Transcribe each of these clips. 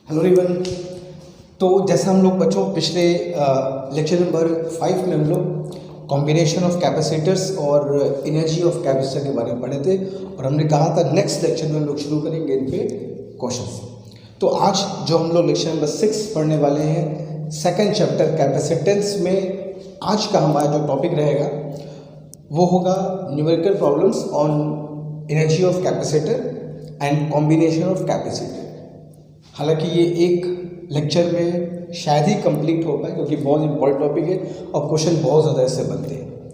Hello everyone. तो जैसा हम लोग बच्चों पिछले लेक्चर नंबर 5 में हम लोग कॉम्बिनेशन ऑफ कैपेसिटर्स और एनर्जी ऑफ कैपेसिटर के बारे में पढ़े थे और हमने कहा था नेक्स्ट लेक्चर में हम लोग शुरू करेंगे इन पे क्वेश्चंस। तो आज जो हम लोग लेक्चर नंबर 6 पढ़ने वाले हैं सेकंड चैप्टर कैपेसिटेंस में, आज का हमारा जो टॉपिक रहेगा वो होगा numerical problems on energy of capacitor and combination of capacitor. हालांकि ये एक लेक्चर में शायद ही कंप्लीट हो पाए क्योंकि बहुत इंपॉर्टेंट टॉपिक है और क्वेश्चन बहुत ज़्यादा इससे बनते हैं।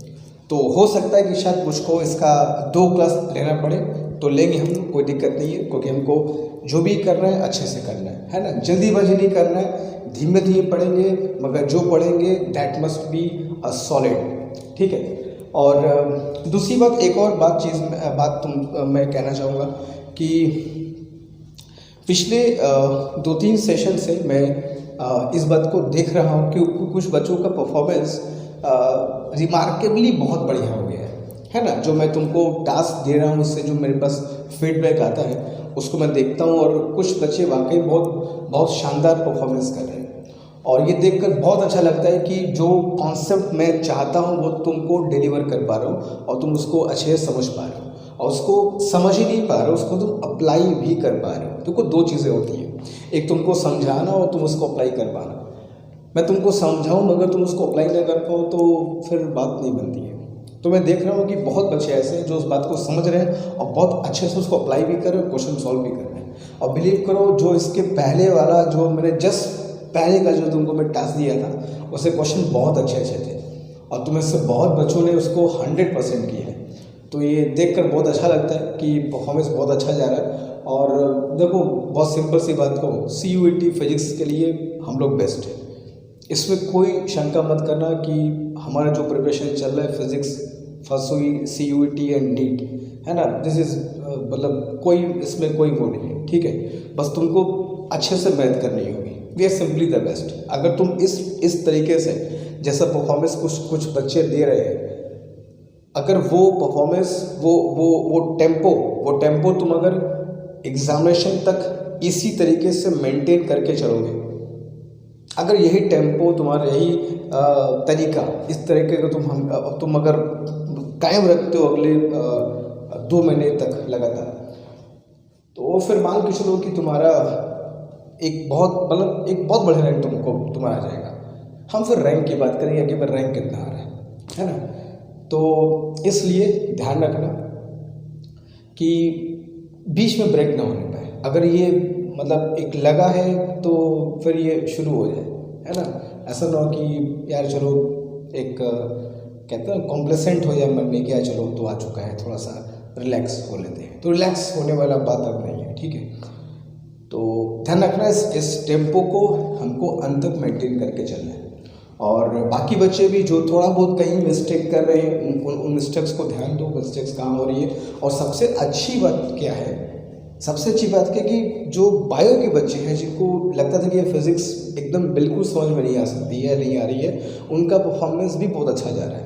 तो हो सकता है कि शायद मुझको इसका 2 क्लास लेना पड़े, तो लेंगे हम, कोई दिक्कत नहीं है, क्योंकि हमको जो भी करना है अच्छे से करना है ना। जल्दीबाजी नहीं करना है, धीमे धीमे पढ़ेंगे, मगर जो पढ़ेंगे that must be a solid, ठीक है। और दूसरी बात, एक और मैं कहना चाहूँगा कि पिछले 2-3 सेशन से मैं इस बात को देख रहा हूँ कि कुछ बच्चों का परफॉर्मेंस रिमार्केबली बहुत बढ़िया हो गया है ना। जो मैं तुमको टास्क दे रहा हूँ, उससे जो मेरे पास फीडबैक आता है उसको मैं देखता हूँ और कुछ बच्चे वाकई बहुत शानदार परफॉर्मेंस कर रहे हैं और ये देखकर बहुत अच्छा लगता है कि जो कॉन्सेप्ट मैं चाहता हूँ वो तुमको डिलीवर कर पा रहा हूँ और तुम उसको अच्छे से समझ पा रहे हो और उसको समझ ही नहीं पा रहे हो, उसको तुम अप्लाई भी कर पा रहे हो। तुमको 2 चीज़ें होती हैं, एक तुमको समझाना और तुम उसको अप्लाई कर पाना। मैं तुमको समझाऊं मगर तुम उसको अप्लाई ना कर पाओ तो फिर बात नहीं बनती है। तो मैं देख रहा हूँ कि बहुत बच्चे ऐसे हैं जो उस बात को समझ रहे हैं और बहुत अच्छे से उसको अप्लाई भी कर रहे हैं, क्वेश्चन सॉल्व भी कर रहे हैं। और बिलीव करो, जो इसके पहले वाला जो मैंने जस्ट पहले का जो तुमको मैं टास्क दिया था उससे क्वेश्चन बहुत अच्छे थे और तुम्हें से बहुत बच्चों ने उसको 100% किया है। तो ये देखकर बहुत अच्छा लगता है कि परफॉर्मेंस बहुत अच्छा जा रहा है। और देखो, बहुत सिंपल सी बात को, CUET फिजिक्स के लिए हम लोग बेस्ट है, इसमें कोई शंका मत करना कि हमारा जो प्रिपरेशन चल रहा है फिजिक्स फर्स्ट हुई CUET एंड नीट है ना, दिस इज़ मतलब कोई इसमें कोई वो नहीं है, ठीक है। बस तुमको अच्छे से मेहनत करनी होगी, we are simply the best. अगर तुम इस तरीके से जैसा परफॉर्मेंस कुछ बच्चे दे रहे हैं, अगर वो परफॉर्मेंस वो टेम्पो तुम अगर एग्जामिनेशन तक इसी तरीके से मेंटेन करके चलोगे, अगर यही टेम्पो तुम्हारा, यही तरीका, इस तरीके का तुम अगर कायम रखते हो अगले 2 महीने तक लगातार, तो फिर मान के चलो कि तुम्हारा एक बहुत बड़ा रैंक तुम्हारा आ जाएगा। हम फिर रैंक की बात करेंगे कि फिर रैंक कितना आ रहा है ना। तो इसलिए ध्यान रखना कि बीच में ब्रेक ना होने पाए। अगर ये मतलब एक लगा है तो फिर ये शुरू हो जाए, है ना। ऐसा ना हो कि यार चलो एक कहते हैं कॉम्प्लेसेंट हो जाए मन में कि यार चलो तो आ चुका है, थोड़ा सा रिलैक्स हो लेते हैं। तो रिलैक्स होने वाला बात अब नहीं है, ठीक है। तो ध्यान रखना इस टेम्पो को हमको अंत तक मेंटेन करके चलना है। और बाकी बच्चे भी जो थोड़ा बहुत कहीं मिस्टेक कर रहे हैं उन मिस्टेक्स को ध्यान दो, मिस्टेक्स कहाँ हो रही है। और सबसे अच्छी बात क्या है, सबसे अच्छी बात क्या कि जो बायो के बच्चे हैं जिनको लगता था कि ये फिज़िक्स एकदम बिल्कुल समझ में नहीं आ सकती है, नहीं आ रही है, उनका परफॉर्मेंस भी बहुत अच्छा जा रहा है।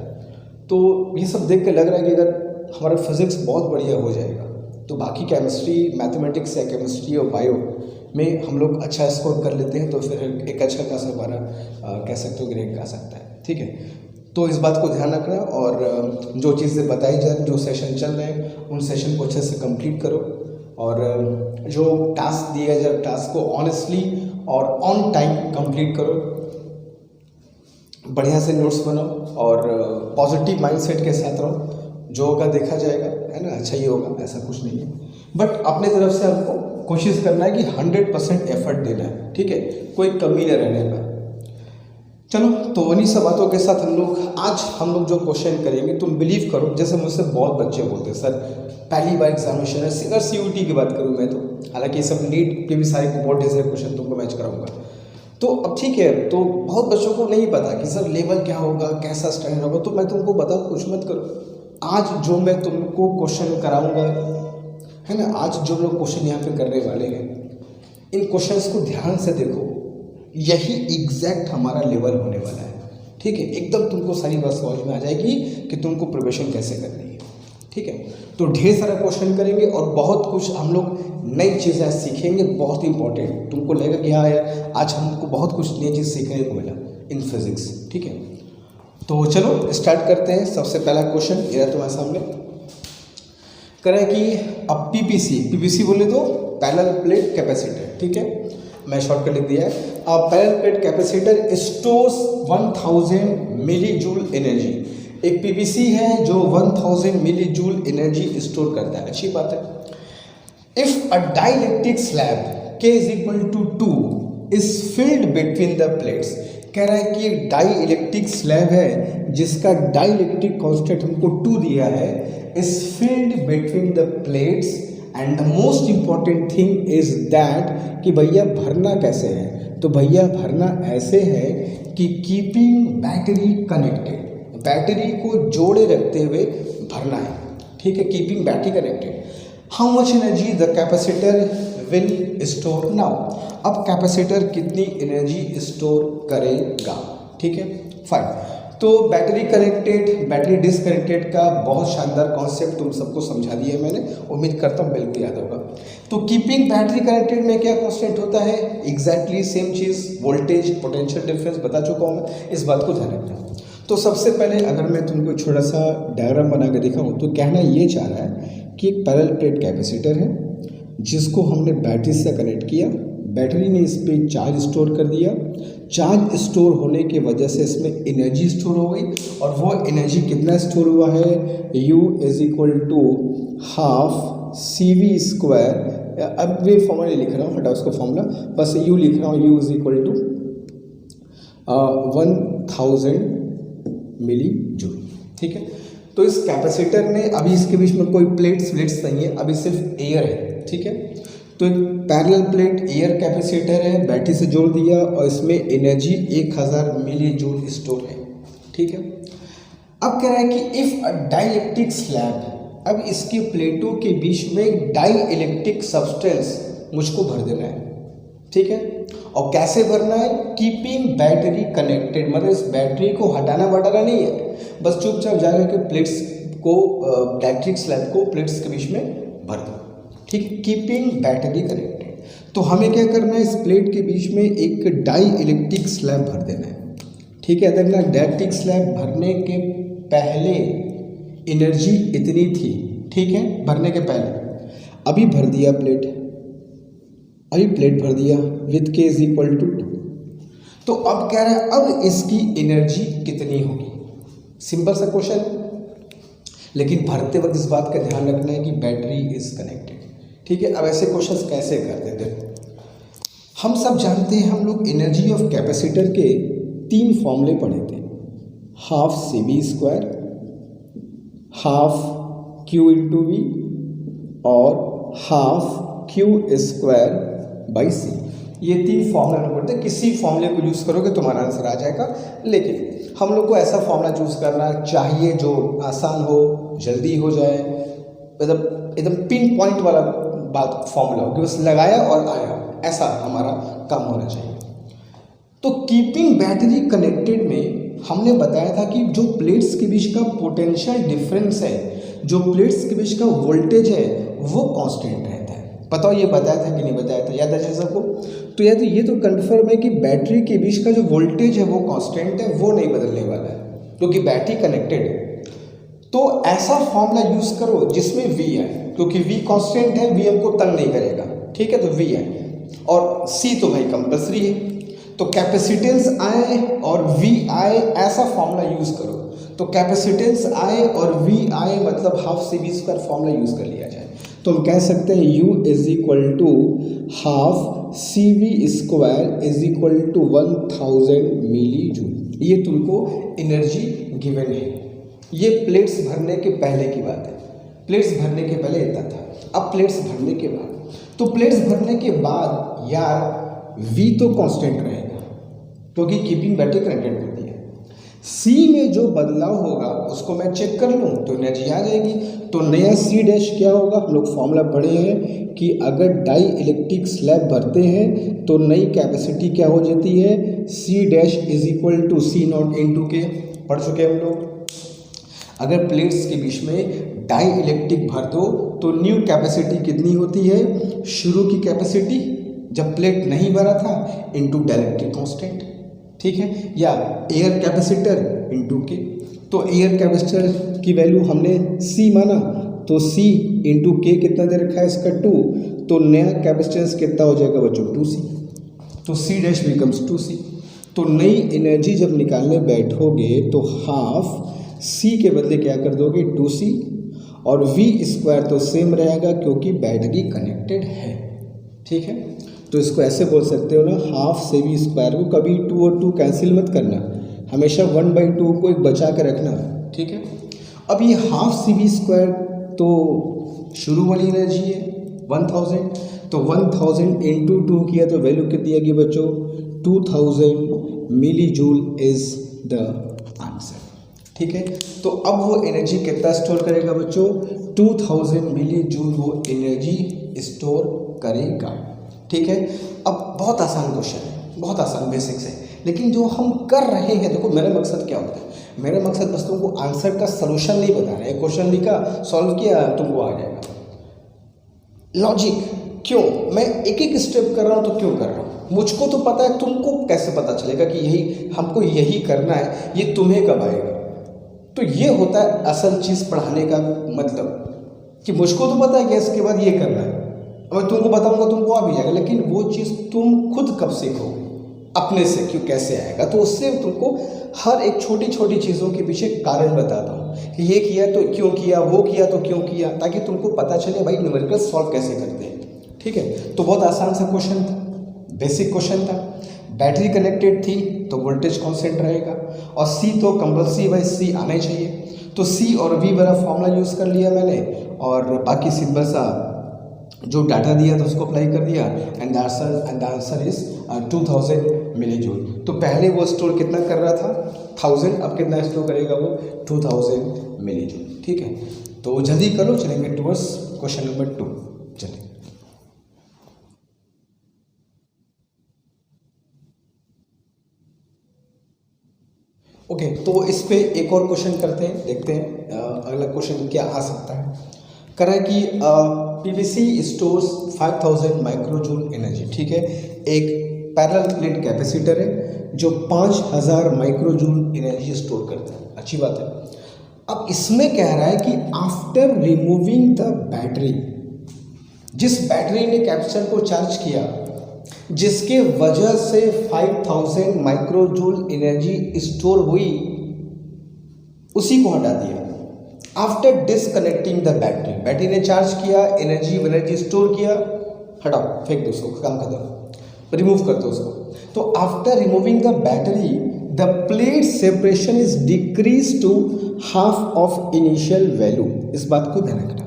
तो ये सब देख के लग रहा है कि अगर हमारा फिज़िक्स बहुत बढ़िया हो जाएगा तो बाकी केमिस्ट्री, मैथमेटिक्स या केमिस्ट्री और बायो में हम लोग अच्छा स्कोर कर लेते हैं तो फिर एक अच्छा खासा हमारा कह सकते हो ग्रेड आ सकता है, ठीक है। तो इस बात को ध्यान रखना और जो चीज़ें बताई जा रही, जो सेशन चल रहे हैं उन सेशन को अच्छे से कंप्लीट करो और जो टास्क दिया जाए टास्क को ऑनेस्टली और ऑन टाइम कंप्लीट करो। बढ़िया से नोट्स बनाओ और पॉजिटिव माइंडसेट के साथ रहो। जो होगा देखा जाएगा, है ना, अच्छा ही होगा, ऐसा कुछ नहीं है। बट अपने तरफ से हमको कोशिश करना है कि 100% एफर्ट देना है, ठीक है, कोई कमी न रहने पाए। चलो, तो उन्हीं सब बातों के साथ हम लोग जो क्वेश्चन करेंगे, तुम बिलीव करो, जैसे मुझसे बहुत बच्चे बोलते हैं सर पहली बार एग्जामिनेशन है, अगर CUET की बात करूँ मैं तो, हालांकि ये सब नीट के भी सारे बहुत ढेर सारे क्वेश्चन तुमको मैच कराऊंगा। तो अब ठीक है, तो बहुत बच्चों को नहीं पता कि सर लेवल क्या होगा, कैसा स्टैंडर्ड होगा। तो मैं तुमको बताऊँ, कुछ मत करो। आज जो मैं तुमको क्वेश्चन कराऊंगा, है ना, आज जो लोग क्वेश्चन यहाँ पे करने वाले हैं, इन क्वेश्चंस को ध्यान से देखो, यही एग्जैक्ट हमारा लेवल होने वाला है, ठीक है। एकदम तुमको सारी बात समझ में आ जाएगी कि तुमको प्रिपरेशन कैसे करनी है, ठीक है। तो ढेर सारा क्वेश्चन करेंगे और बहुत कुछ हम लोग नई चीज़ें सीखेंगे, बहुत इंपॉर्टेंट। तुमको लगेगा कि हाँ यार आज हमको बहुत कुछ नई चीज़ सीखने को मिला इन फिजिक्स, ठीक है। तो चलो स्टार्ट करते हैं। सबसे पहला क्वेश्चन ये रहा तुम्हारे सामने, करें कि अब पीपीसी बोले तो पैरेलल प्लेट कैपेसिटर, ठीक है, मैं शॉर्टकट लिख दिया है। अब parallel plate capacitor stores 1000 milli joule energy. एक पीवीसी है जो 1000 मिली जूल एनर्जी स्टोर करता है, अच्छी बात है। If a dielectric slab K is equal to 2 is filled between the plates, कह रहा है कि एक डाई इलेक्ट्रिक स्लैब है जिसका डाई इलेक्ट्रिक कॉन्स्टेंट हमको 2 दिया है, is filled between the plates and the most important thing is that कि भैया भरना कैसे है। तो भैया भरना ऐसे है कि कीपिंग बैटरी कनेक्टेड, बैटरी को जोड़े रखते हुए भरना है, ठीक है, keeping battery connected. How much energy the capacitor will store now, अब कैपेसिटर कितनी एनर्जी स्टोर करेगा, ठीक है, फाइन। तो बैटरी कनेक्टेड बैटरी डिसकनेक्टेड का बहुत शानदार कॉन्सेप्ट तुम सबको समझा दिया मैंने, उम्मीद करता हूँ बिल्कुल याद होगा। तो कीपिंग बैटरी कनेक्टेड में क्या कॉन्स्टेंट होता है, एग्जैक्टली सेम चीज़, वोल्टेज पोटेंशियल डिफरेंस बता चुका हूँ मैं, इस बात को ध्यान रखना। तो सबसे पहले अगर मैं तुमको छोटा सा डायग्राम बना के दिखाऊँ तो कहना ये चाह रहा है कि एक पैरेलल प्लेट कैपेसिटर है जिसको हमने बैटरी से कनेक्ट किया, बैटरी ने इस पर चार्ज स्टोर कर दिया, चार्ज स्टोर होने की वजह से इसमें एनर्जी स्टोर हो गई और वो एनर्जी कितना स्टोर हुआ है, U is equal to half CV square. अब ये फॉर्मूला लिख रहा हूँ, हटाओ उसका फॉर्मूला, बस U लिख रहा हूँ, U is equal to 1000 millijoule, ठीक है। तो इस कैपेसिटर में अभी इसके बीच में कोई प्लेट्स नहीं है, अभी सिर्फ एयर है, ठीक है। तो एक पैरेलल प्लेट एयर कैपेसिटर है, बैटरी से जोड़ दिया और इसमें एनर्जी 1000 मिली जूल स्टोर है, ठीक है। अब कह रहा है कि इफ अ डाइलेक्ट्रिक स्लैब, अब इसके प्लेटों के बीच में एक डाई इलेक्ट्रिक सब्सटेंस मुझको भर देना है, ठीक है। और कैसे भरना है, कीपिंग बैटरी कनेक्टेड, मतलब इस बैटरी को हटाना वटाना नहीं है, बस चुपचाप जाकर के प्लेट्स को डाइलेक्ट्रिक स्लैब को प्लेट्स के बीच में भर दो, ठीक है, कीपिंग बैटरी कनेक्टेड। तो हमें क्या करना है, इस प्लेट के बीच में एक डाई इलेक्ट्रिक स्लैब भर देना है, ठीक है। देखना डाइलेक्ट्रिक स्लैब भरने के पहले एनर्जी इतनी थी, ठीक है, भरने के पहले, अभी भर दिया प्लेट, अभी प्लेट भर दिया with K is equal to 2। तो अब कह रहा है अब इसकी एनर्जी कितनी होगी, सिंपल सा क्वेश्चन है, लेकिन भरते वक्त इस बात का ध्यान रखना है कि बैटरी इज कनेक्टेड, ठीक है। अब ऐसे क्वेश्चंस कैसे करते हैं, देखो हम सब जानते हैं, हम लोग एनर्जी ऑफ कैपेसिटर के 3 फॉर्मूले पढ़े थे, half CV square, half Q into V और half Q square by C। ये 3 फॉर्मूला हम पढ़ते हैं, किसी फॉर्मूले को यूज़ करोगे तुम्हारा आंसर आ जाएगा, लेकिन हम लोग को ऐसा फॉर्मूला चूज़ करना चाहिए जो आसान हो, जल्दी हो जाए, मतलब एकदम पिन पॉइंट वाला बात फॉर्मूला हो कि बस लगाया और आया, ऐसा हमारा काम होना चाहिए। तो कीपिंग बैटरी कनेक्टेड में हमने बताया था कि जो प्लेट्स के बीच का पोटेंशियल डिफरेंस है, जो प्लेट्स के बीच का वोल्टेज है, वो कांस्टेंट रहता है। बताओ ये बताया था कि नहीं बताया था, याद है सबको? तो याद ये तो कंफर्म है कि बैटरी के बीच का जो वोल्टेज है वो कांस्टेंट है, वो नहीं बदलने वाला है क्योंकि बैटरी कनेक्टेड है। तो ऐसा फॉर्मूला यूज करो जिसमें V है, क्योंकि V कांस्टेंट है, V हमको तंग नहीं करेगा, ठीक है। तो V है और C तो भाई कंपल्सरी है, तो कैपेसिटेंस आए और V आए, ऐसा फॉर्मूला यूज करो। तो कैपेसिटेंस आए और V आए मतलब half CV square formula use कर लिया जाए, तो हम कह सकते हैं U is equal to half CV square is equal to 1000 millijoule. ये तुमको एनर्जी गिवन है, ये प्लेट्स भरने के पहले की बात है, प्लेट्स भरने के पहले इतना था। अब प्लेट्स भरने के बाद, तो प्लेट्स भरने के बाद यार V तो कांस्टेंट रहेगा क्योंकि कीपिंग बैटरी कनेक्टेड होती है। C में जो बदलाव होगा उसको मैं चेक कर लूँ तो एनर्जी आ जाएगी। तो नया C डैश क्या होगा, हम लोग फॉर्मूला पढ़े हैं कि अगर डाई इलेक्ट्रिक स्लैब भरते हैं तो नई कैपेसिटी क्या हो जाती है, C dash is equal to C not into K, पढ़ चुके हम लोग। अगर प्लेट्स के बीच में डाई इलेक्ट्रिक भर दो तो न्यू कैपेसिटी कितनी होती है, शुरू की कैपेसिटी जब प्लेट नहीं भरा था इनटू डाइलेक्ट्रिक कांस्टेंट, ठीक है, या एयर कैपेसिटर इनटू के। तो एयर कैपेसिटर की वैल्यू हमने C माना तो C इंटू के कितना दे रखा है इसका 2, तो नया कैपेसिटेंस कितना हो जाएगा बच्चों 2C, तो C डैश बिकम्स 2C। तो नई एनर्जी जब निकालने बैठोगे तो हाफ C के बदले क्या कर दोगे 2C, और V स्क्वायर तो सेम रहेगा क्योंकि बैटरी कनेक्टेड है, ठीक है। तो इसको ऐसे बोल सकते हो ना, हाफ से V स्क्वायर को कभी 2 और 2 कैंसिल मत करना, हमेशा 1/2 को एक बचा कर रखना, ठीक है। अब ये हाफ CV स्क्वायर तो शुरू वाली एनर्जी है 1000, तो 1000 इंटू 2 किया तो वैल्यू कितनी आएगी बच्चों 2000 milli joule is the answer, ठीक है। तो अब वो एनर्जी कितना स्टोर करेगा बच्चों 2000 मिली जूल वो एनर्जी स्टोर करेगा, ठीक है। अब बहुत आसान क्वेश्चन है, बहुत आसान बेसिक्स है, लेकिन जो हम कर रहे हैं, देखो मेरा मकसद क्या होता है, मेरा मकसद बस तुमको आंसर का सलूशन नहीं बताना है। क्वेश्चन लिखा सॉल्व किया तुमको आ जाएगा, लॉजिक क्यों मैं एक एक स्टेप कर रहा हूँ, तो क्यों कर रहा हूँ मुझको तो पता है, तुमको कैसे पता चलेगा कि यही हमको यही करना है, ये तुम्हें कब आएगा। तो ये होता है असल चीज़ पढ़ाने का मतलब, कि मुझको तो पता है कि इसके बाद ये करना है, मैं तुमको बताऊंगा तुमको आ भी जाएगा, लेकिन वो चीज़ तुम खुद कब सीखोगे अपने से, क्यों कैसे आएगा। तो उससे तुमको हर एक छोटी छोटी चीज़ों के पीछे कारण बताता हूँ कि ये किया तो क्यों किया, वो किया तो क्यों किया, ताकि तुमको पता चले भाई न्यूमेरिकल सॉल्व कैसे करते हैं, ठीक है। तो बहुत आसान सा क्वेश्चन था, बेसिक क्वेश्चन था, बैटरी कनेक्टेड थी तो वोल्टेज कॉन्स्टेंट रहेगा, और C तो कंपल्सरी बाई C आना ही चाहिए, तो C और V वाला फॉर्मूला यूज़ कर लिया मैंने, और बाकी सिंपल सा जो डाटा दिया था उसको अप्लाई कर दिया, and the answer is 2000 millijoule. तो पहले वो स्टोर कितना कर रहा था 1000, अब कितना स्टोर करेगा वो 2000 मिली जूल, ठीक है। तो जल्दी करो, चलेंगे टुवर्ड्स क्वेश्चन नंबर 2, चलिए। ओके, तो इस पे एक और क्वेश्चन करते हैं, देखते हैं अगला क्वेश्चन क्या आ सकता है। कह रहा है कि PVC स्टोर्स 5000 माइक्रोजूल एनर्जी, ठीक है। एक पैरेलल प्लेट कैपेसिटर है जो 5000 माइक्रोजूल एनर्जी स्टोर करता है, अच्छी बात है। अब इसमें कह रहा है कि आफ्टर रिमूविंग द बैटरी, जिस बैटरी ने कैपेसिटर को चार्ज किया जिसके वजह से 5000 माइक्रोजूल एनर्जी स्टोर हुई, उसी को हटा दिया। After disconnecting the battery, battery ने चार्ज किया, एनर्जी स्टोर किया, हटाओ फेंक दो उसको, काम खत्म, रिमूव कर दो उसको। तो after removing the battery the plate separation is decrease to half of initial value. इस बात को ध्यान रखना,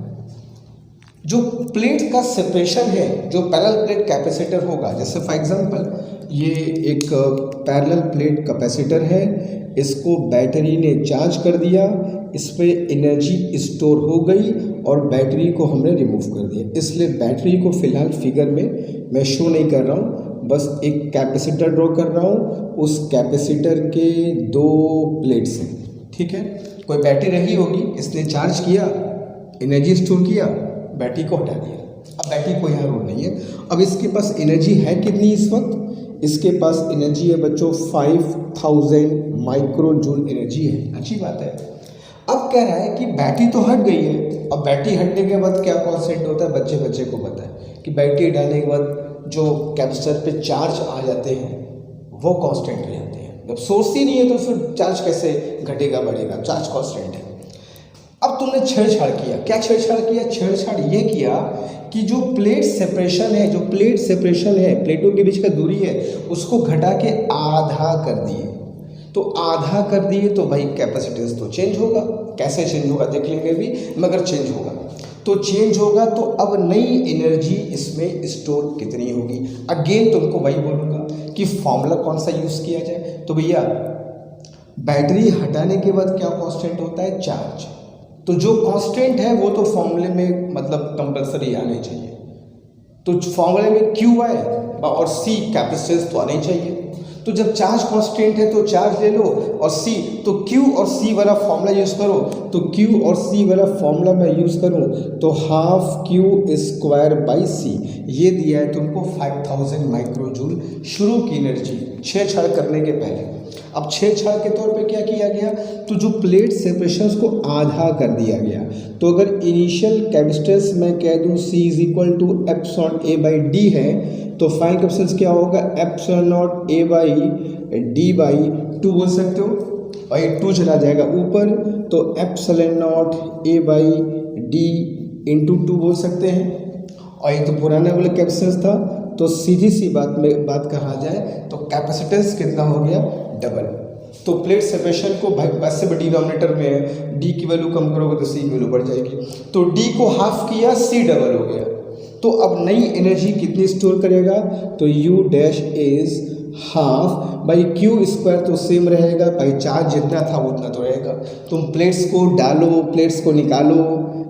जो प्लेट का सेपरेशन है, जो पैरेलल प्लेट कैपेसिटर होगा, जैसे फॉर एग्जांपल ये एक पैरेलल प्लेट कैपेसिटर है, इसको बैटरी ने चार्ज कर दिया, इस पे एनर्जी स्टोर हो गई और बैटरी को हमने रिमूव कर दिया, इसलिए बैटरी को फिलहाल फिगर में मैं शो नहीं कर रहा हूँ, बस एक कैपेसिटर ड्रॉ कर रहा हूँ, उस कैपेसिटर के 2 प्लेट्स हैं, ठीक है। कोई बैटरी रही होगी, इसने चार्ज किया, एनर्जी स्टोर किया, बैटरी को हटा दिया। अब बैटरी को यहाँ रोल नहीं है, अब इसके पास एनर्जी है कितनी इस वक्त, इसके पास एनर्जी है बच्चों 5000 माइक्रोजूल एनर्जी है, अच्छी बात है। अब कह रहा है कि बैटरी तो हट गई है, अब बैटरी हटने के बाद क्या कॉन्सेप्ट होता है, बच्चे को पता है कि बैटरी डालने के बाद जो कैपेसिटर पे चार्ज आ जाते हैं वो कांस्टेंट हो जाते हैं। जब सोर्स ही नहीं है तो फिर चार्ज कैसे घटेगा बढ़ेगा, चार्ज कांस्टेंट है। अब तुमने छेड़छाड़ किया, क्या छेड़छाड़ किया, छेड़छाड़ ये किया कि जो प्लेट सेपरेशन है, जो प्लेट सेपरेशन है, प्लेटों के बीच का दूरी है, उसको घटा के आधा कर दिए। तो आधा कर दिए तो भाई कैपेसिटेंस तो चेंज होगा, कैसे चेंज होगा देख लेंगे भी, मगर चेंज होगा। तो चेंज होगा तो अब नई एनर्जी इसमें स्टोर कितनी होगी। अगेन तुमको वही बोलूँगा कि फॉर्मूला कौन सा यूज़ किया जाए। तो भैया बैटरी हटाने के बाद क्या कांस्टेंट होता है, चार्ज। तो जो कांस्टेंट है वो तो फॉर्मूले में मतलब कंपल्सरी आने चाहिए। तो फॉर्मूले में Q है और C कैपेसिटेंस तो आना ही चाहिए। तो जब चार्ज कांस्टेंट है तो चार्ज ले लो, और सी तो Q और C वाला फॉर्मूला यूज़ करो। तो Q और C वाला फॉर्मूला मैं यूज़ करूं तो हाफ Q²/C ये दिया है तुमको 5000 माइक्रोजूल शुरू की एनर्जी छेड़छाड़ करने के पहले। अब छेड़छाड़ के तौर पे क्या किया गया, तो जो प्लेट सेपरेशंस को आधा कर दिया गया। तो अगर इनिशियल कैपेसिटेंस मैं कह दूं C = ε/A/d है, तो फाइनल कैपेसिटेंस क्या होगा, ε0A/d/2 बोल सकते हो, और ये 2 चला जाएगा ऊपर, तो ε0A/d/2 बोल सकते हैं। और ये तो पुराना वाला कैपेसिटेंस था, तो सीधी सी बात कहा जाए तो कैपेसिटेंस कितना हो गया, डबल। तो प्लेट सेपरेशन को भाई वैसे भी डिनोमिनेटर में है, डी की वैल्यू कम करोगे तो सी की वैल्यू बढ़ जाएगी। तो डी को हाफ किया, सी डबल हो गया। तो अब नई एनर्जी कितनी स्टोर करेगा, तो you dash is half by Q² तो सेम रहेगा, भाई चार्ज जितना था उतना तो रहेगा। तुम प्लेट्स को डालो, प्लेट्स को निकालो,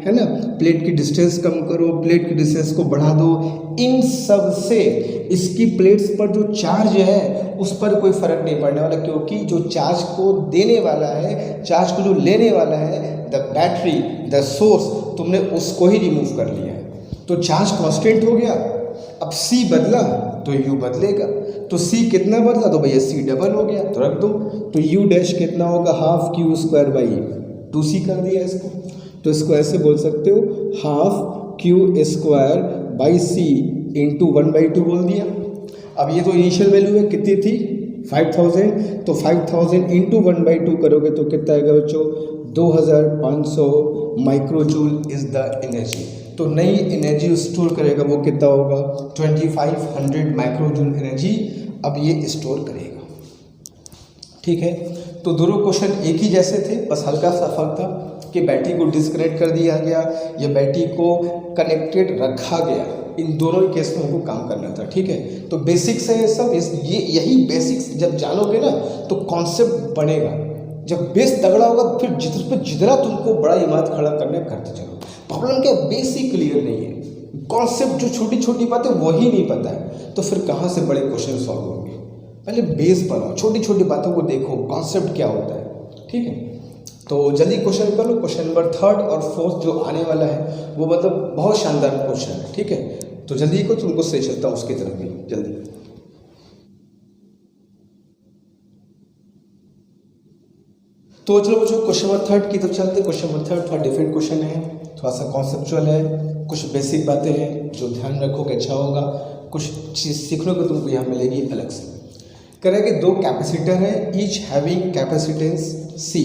है ना, प्लेट की डिस्टेंस कम करो, प्लेट की डिस्टेंस को बढ़ा दो, इन सब से इसकी प्लेट्स पर जो चार्ज है उस पर कोई फर्क नहीं पड़ने वाला, क्योंकि जो चार्ज को देने वाला है, चार्ज को जो लेने वाला है, द बैटरी, द सोर्स, तुमने उसको ही रिमूव कर लिया है। तो चार्ज कांस्टेंट हो गया। अब C बदला तो U बदलेगा, तो C कितना बदला, तो भैया C डबल हो गया, तो रख दो। तो U डैश कितना होगा, हाफ Q²/2C कर दिया इसको। तो इसको ऐसे बोल सकते हो, हाफ Q²/C × 1/2 बोल दिया। अब ये तो इनिशियल वैल्यू है, कितनी थी, 5000, तो 5000 × 1/2 करोगे तो कितना आएगा बच्चों, 2500 माइक्रोजूल इज द एनर्जी। तो नई एनर्जी स्टोर करेगा वो कितना होगा, 2500 माइक्रोजूल एनर्जी अब ये स्टोर करेगा। ठीक है, तो दोनों क्वेश्चन एक ही जैसे थे, बस हल्का सा फर्क था कि बैटरी को डिस्कनेक्ट कर दिया गया या बैटरी को कनेक्टेड रखा गया। इन दोनों केस में हमको काम करना था। ठीक है, तो बेसिक्स है सब, यही बेसिक्स जब जानोगे ना तो कॉन्सेप्ट बनेगा। जब बेस तगड़ा होगा फिर जितना तुमको बड़ा इमारत खड़ा करने करते चलो। प्रॉब्लम क्या, बेसिक क्लियर नहीं है, कॉन्सेप्ट जो छोटी छोटी बातें वही नहीं पता है, तो फिर कहाँ से बड़े क्वेश्चन सॉल्व होंगे। पहले बेस बनाओ, छोटी छोटी बातों को देखो, कॉन्सेप्ट क्या होता है। ठीक है, तो जल्दी क्वेश्चन कर लो। क्वेश्चन नंबर 3 और 4 जो आने वाला है वो मतलब बहुत शानदार क्वेश्चन है। ठीक है, तो जल्दी को तुमको सही चलता हूँ उसकी तरफ भी जल्दी। तो चलो बच्चों क्वेश्चन नंबर 3 की तरफ चलते। क्वेश्चन नंबर 3 थोड़ा डिफरेंट क्वेश्चन है, थोड़ा सा कॉन्सेप्चुअल है, कुछ बेसिक बातें हैं जो ध्यान रखोगे अच्छा होगा, कुछ चीज़ सीखने को तुमको यहाँ मिलेगी अलग से। कह रहा है कि 2 कैपेसिटर है, ईच हैविंग कैपेसिटेंस C,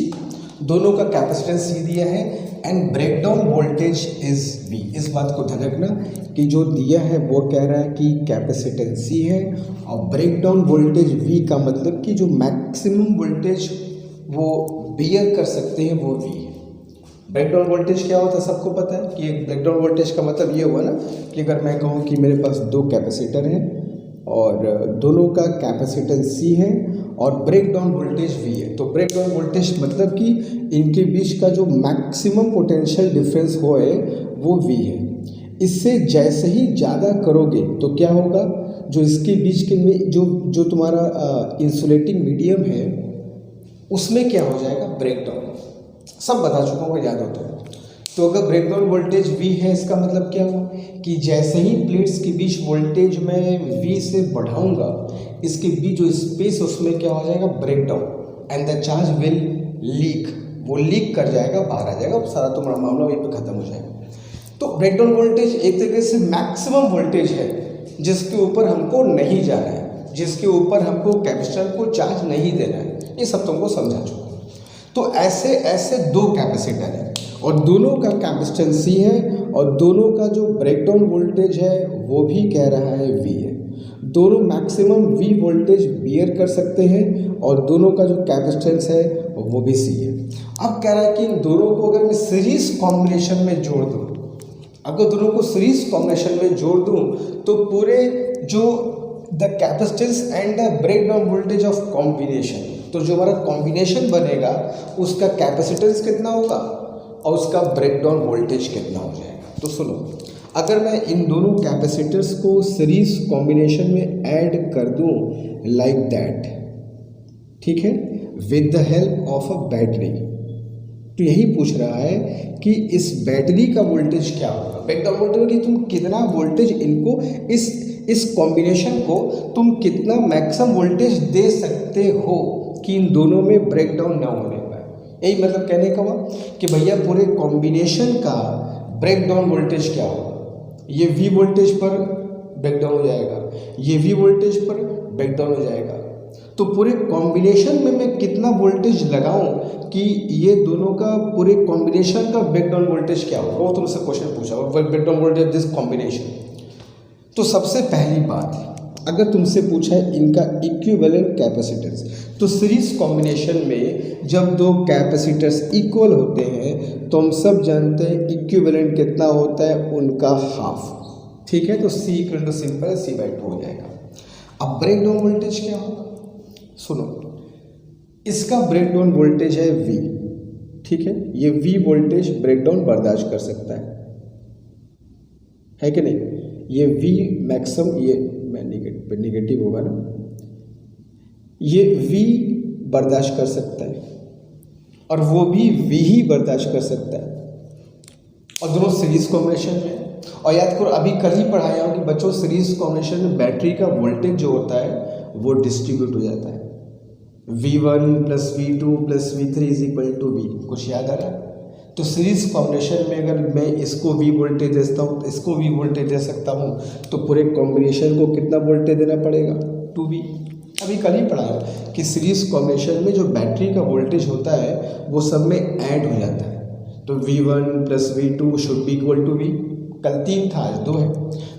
दोनों का कैपेसिटेंस C दिया है, and breakdown voltage is V। इस बात को ध्यान रखना कि जो दिया है वो कह रहा है कि कैपेसिटेंस C है, और ब्रेकडाउन वोल्टेज V का मतलब कि जो मैक्सिमम वोल्टेज वो बियर कर सकते हैं वो V है। ब्रेकडाउन वोल्टेज क्या होता है सबको पता है कि एक ब्रेकडाउन वोल्टेज का मतलब ये हुआ ना कि अगर मैं कहूँ कि मेरे पास 2 कैपेसिटर हैं और दोनों का कैपेसिटेंस C है और ब्रेकडाउन वोल्टेज V है, तो ब्रेकडाउन वोल्टेज मतलब कि इनके बीच का जो मैक्सिमम पोटेंशियल डिफरेंस हो है वो V है। इससे जैसे ही ज़्यादा करोगे तो क्या होगा, जो इसके बीच के में जो तुम्हारा इंसुलेटिंग मीडियम है उसमें क्या हो जाएगा, ब्रेकडाउन। सब बता चुका हूँ, याद होता है। तो अगर ब्रेकडाउन वोल्टेज V है, इसका मतलब क्या हुआ कि जैसे ही प्लेट्स के बीच वोल्टेज मैं V से बढ़ाऊंगा, इसके बीच जो स्पेस उसमें क्या हो जाएगा, breakdown, and the charge will leak, वो लीक कर जाएगा, बाहर आ जाएगा, सारा तुम्हारा मामला वहीं पे खत्म हो जाएगा। तो ब्रेकडाउन वोल्टेज एक तरीके से मैक्सिमम वोल्टेज है जिसके ऊपर हमको नहीं जाना है, जिसके ऊपर हमको कैपेसिटर को चार्ज नहीं देना है। ये सब तुमको समझा चुका। तो ऐसे 2 कैपेसिटर हैं और दोनों का कैपेसिटेंस C है और दोनों का जो ब्रेकडाउन वोल्टेज है वो भी कह रहा है V है। दोनों मैक्सिमम V वोल्टेज बियर कर सकते हैं और दोनों का जो कैपेसिटेंस है वो भी C है। अब कह रहा है कि इन दोनों को अगर मैं सीरीज कॉम्बिनेशन में जोड़ दूँ, अगर दोनों को सीरीज कॉम्बिनेशन में जोड़ दूँ तो पूरे जो the capacitance and the breakdown voltage of combination, तो जो हमारा कॉम्बिनेशन बनेगा उसका कैपेसिटेंस कितना होगा और उसका ब्रेकडाउन वोल्टेज कितना हो जाएगा। तो सुनो, अगर मैं इन दोनों कैपेसिटर्स को सीरीज कॉम्बिनेशन में ऐड कर दूं लाइक दैट, ठीक है, with the help of a battery. तो यही पूछ रहा है कि इस बैटरी का वोल्टेज क्या होगा। ब्रेकडाउन वोल्टेज कि तुम कितना वोल्टेज इनको इस कॉम्बिनेशन को तुम कितना मैक्सिमम वोल्टेज दे सकते हो कि इन दोनों में ब्रेकडाउन ना होने पाए। यही मतलब कहने का हुआ कि भैया पूरे कॉम्बिनेशन का ब्रेकडाउन वोल्टेज क्या होगा। ये वी वोल्टेज पर ब्रेकडाउन हो जाएगा, ये वी वोल्टेज पर ब्रेकडाउन हो जाएगा। तो पूरे कॉम्बिनेशन में मैं कितना वोल्टेज लगाऊं कि ये दोनों का पूरे कॉम्बिनेशन का ब्रेकडाउन वोल्टेज क्या होगा, वो तुमसे क्वेश्चन पूछा ब्रेकडाउन वोल्टेज दिस कॉम्बिनेशन। तो सबसे पहली बात, अगर तुमसे पूछा है इनका इक्विवेलेंट कैपेसिटेंस, तो सीरीज कॉम्बिनेशन में जब दो कैपेसिटर्स इक्वल होते हैं तो हम सब जानते हैं इक्विवेलेंट कितना होता है, उनका हाफ। ठीक है, तो सी इक्वल टू सिंपल है C/2 हो जाएगा। अब ब्रेकडाउन वोल्टेज क्या होगा, सुनो, इसका ब्रेकडाउन वोल्टेज है V। ठीक है, ये V वोल्टेज ब्रेकडाउन बर्दाश्त कर सकता है कि नहीं। ये V मैक्सिमम, ये नेगेटिव होगा ना, ये V बर्दाश्त कर सकता है और वो भी V ही बर्दाश्त कर सकता है, और दोनों सीरीज कॉम्बिनेशन में। और याद करो अभी कल ही पढ़ाया हूँ कि बच्चों सीरीज कॉम्बिनेशन में बैटरी का वोल्टेज जो होता है वो डिस्ट्रीब्यूट हो जाता है, V1 + V2 + V3 = V। कुछ याद आ रहा है। तो सीरीज कॉम्बिनेशन में अगर मैं इसको V वोल्टेज देता हूँ तो इसको V वोल्टेज दे सकता हूँ, तो पूरे कॉम्बिनेशन को कितना वोल्टेज देना पड़ेगा, 2V। अभी कल ही पढ़ा कि सीरीज कॉम्बिनेशन में जो बैटरी का वोल्टेज होता है वो सब में ऐड हो जाता है। तो V1 + V2 should be equal to V। कल 3 था, आज 2 है,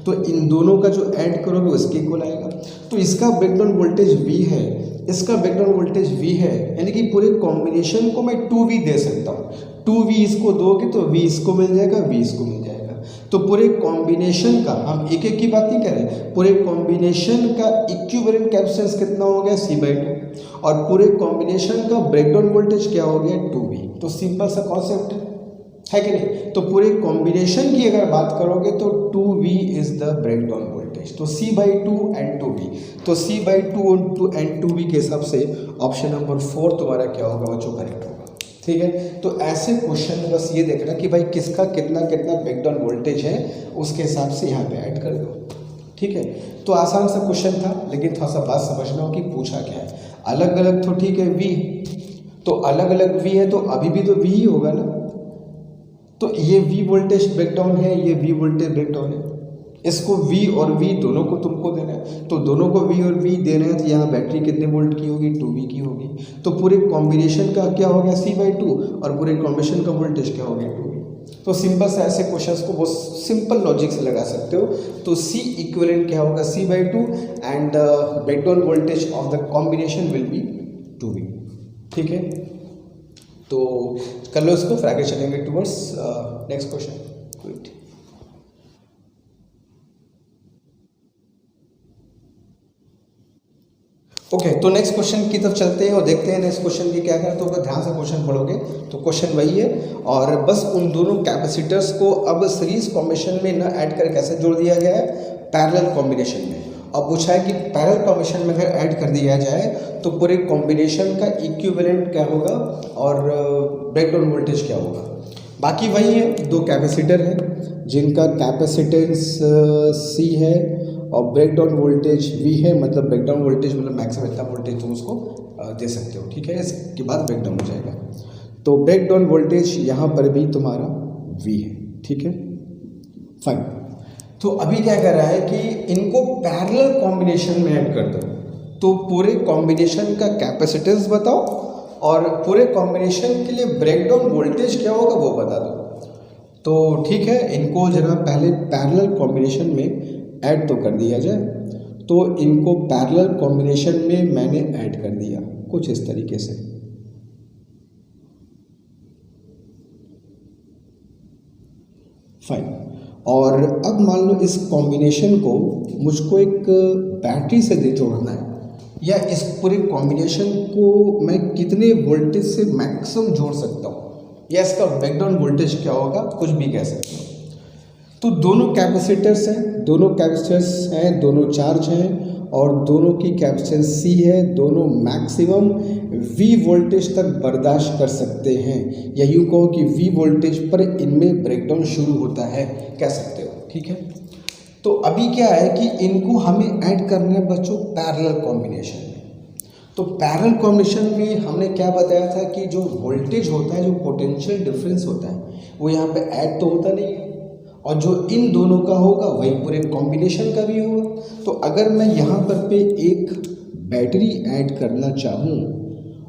तो इन दोनों का जो ऐड करोगे उसके इक्वल आएगा। तो इसका ब्रेकडाउन वोल्टेज V है, इसका ब्रेकडाउन वोल्टेज V है, यानी कि पूरे कॉम्बिनेशन को मैं 2V दे सकता हूँ। 2V इसको दोगे तो V इसको मिल जाएगा, V इसको मिल जाएगा। तो पूरे कॉम्बिनेशन का, हम एक एक की बात नहीं करें, पूरे कॉम्बिनेशन का इक्विवेलेंट कैपेसिटेंस कितना हो गया, C/2, और पूरे कॉम्बिनेशन का ब्रेकडाउन वोल्टेज क्या हो गया, 2V। तो सिंपल सा कॉन्सेप्ट है कि नहीं। तो पूरे कॉम्बिनेशन की अगर बात करोगे तो 2V is the breakdown voltage. तो C/2 एंड 2V, तो C/2 एंड 2V के हिसाब से ऑप्शन नंबर 4 तुम्हारा क्या होगा बच्चों, करेक्ट होगा। ठीक है, तो ऐसे क्वेश्चन में बस ये देखना कि भाई किसका कितना कितना ब्रेकडाउन वोल्टेज है, उसके हिसाब से यहाँ पे ऐड कर दो। ठीक है, तो आसान सा क्वेश्चन था, लेकिन थोड़ा सा बात समझना हो कि पूछा क्या है। अलग अलग तो ठीक है V, तो अलग अलग V है तो अभी भी तो V ही होगा ना। तो ये V वोल्टेज ब्रेकडाउन है, ये V वोल्टेज ब्रेकडाउन है, इसको V और V दोनों को तुमको देना है। तो दोनों को V और V देना है, तो यहाँ बैटरी कितने वोल्ट की होगी, 2V की होगी। तो पूरे कॉम्बिनेशन का क्या हो गया, C/2, और पूरे कॉम्बिनेशन का वोल्टेज क्या हो गया, 2V। तो सिंपल से ऐसे क्वेश्चंस को बहुत सिंपल लॉजिक से लगा सकते हो। तो C इक्विवेलेंट क्या होगा, C/2, and breakdown voltage of the combination will be 2V। ठीक है, तो कर लो इसको, फिर आगे चलेंगे towards next question. Good. Okay, तो नेक्स्ट क्वेश्चन की तरफ चलते हैं और देखते हैं नेक्स्ट क्वेश्चन की क्या है। तो अगर ध्यान से क्वेश्चन पढ़ोगे तो क्वेश्चन वही है, और बस उन दोनों कैपेसिटर्स को अब सीरीज कॉम्बिनेशन में न ऐड कर कैसे जोड़ दिया गया है, पैरेलल कॉम्बिनेशन में। अब पूछा है कि पैरेलल कॉम्बिनेशन में अगर ऐड कर दिया जाए तो पूरे कॉम्बिनेशन का इक्विवेलेंट क्या होगा और ब्रेकडाउन वोल्टेज क्या होगा। बाकी वही है, दो कैपेसिटर हैं जिनका कैपेसिटेंस C है और ब्रेकडाउन वोल्टेज V है। मतलब ब्रेकडाउन वोल्टेज मतलब मैक्सिमम इतना वोल्टेज तुम उसको दे सकते हो। ठीक है, इसके बाद ब्रेकडाउन हो जाएगा। तो ब्रेकडाउन वोल्टेज यहाँ पर भी तुम्हारा V है। ठीक है, फाइन। तो अभी क्या कर रहा है कि इनको पैरेलल कॉम्बिनेशन में ऐड कर दो। तो पूरे कॉम्बिनेशन का कैपेसिटेंस बताओ और पूरे कॉम्बिनेशन के लिए ब्रेकडाउन वोल्टेज क्या होगा वो बता दो। तो ठीक है, इनको जरा पहले पैरेलल कॉम्बिनेशन में ऐड तो कर दिया जाए। तो इनको पैरेलल कॉम्बिनेशन में मैंने ऐड कर दिया कुछ इस तरीके से। फाइन। और अब मान लो इस कॉम्बिनेशन को मुझको एक बैटरी से जोड़ना है, या इस पूरे कॉम्बिनेशन को मैं कितने वोल्टेज से मैक्सिमम जोड़ सकता हूँ, या इसका ब्रेकडाउन वोल्टेज क्या होगा, कुछ भी कह सकते हो। तो दोनों कैपेसिटर्स हैं, दोनों चार्ज हैं, और दोनों की कैपेसिटेंस सी है, दोनों मैक्सिमम वी वोल्टेज तक बर्दाश्त कर सकते हैं, या यूँ कहो कि वी वोल्टेज पर इनमें ब्रेकडाउन शुरू होता है, कह सकते हो। ठीक है, तो अभी क्या है कि इनको हमें ऐड करना है बच्चों पैरेलल कॉम्बिनेशन में। तो पैरेलल कॉम्बिनेशन में हमने क्या बताया था कि जो वोल्टेज होता है, जो पोटेंशियल डिफरेंस होता है, वो यहाँ पे ऐड तो होता नहीं है, और जो इन दोनों का होगा वही पूरे कॉम्बिनेशन का भी होगा। तो अगर मैं यहाँ पर पे एक बैटरी ऐड करना चाहूँ,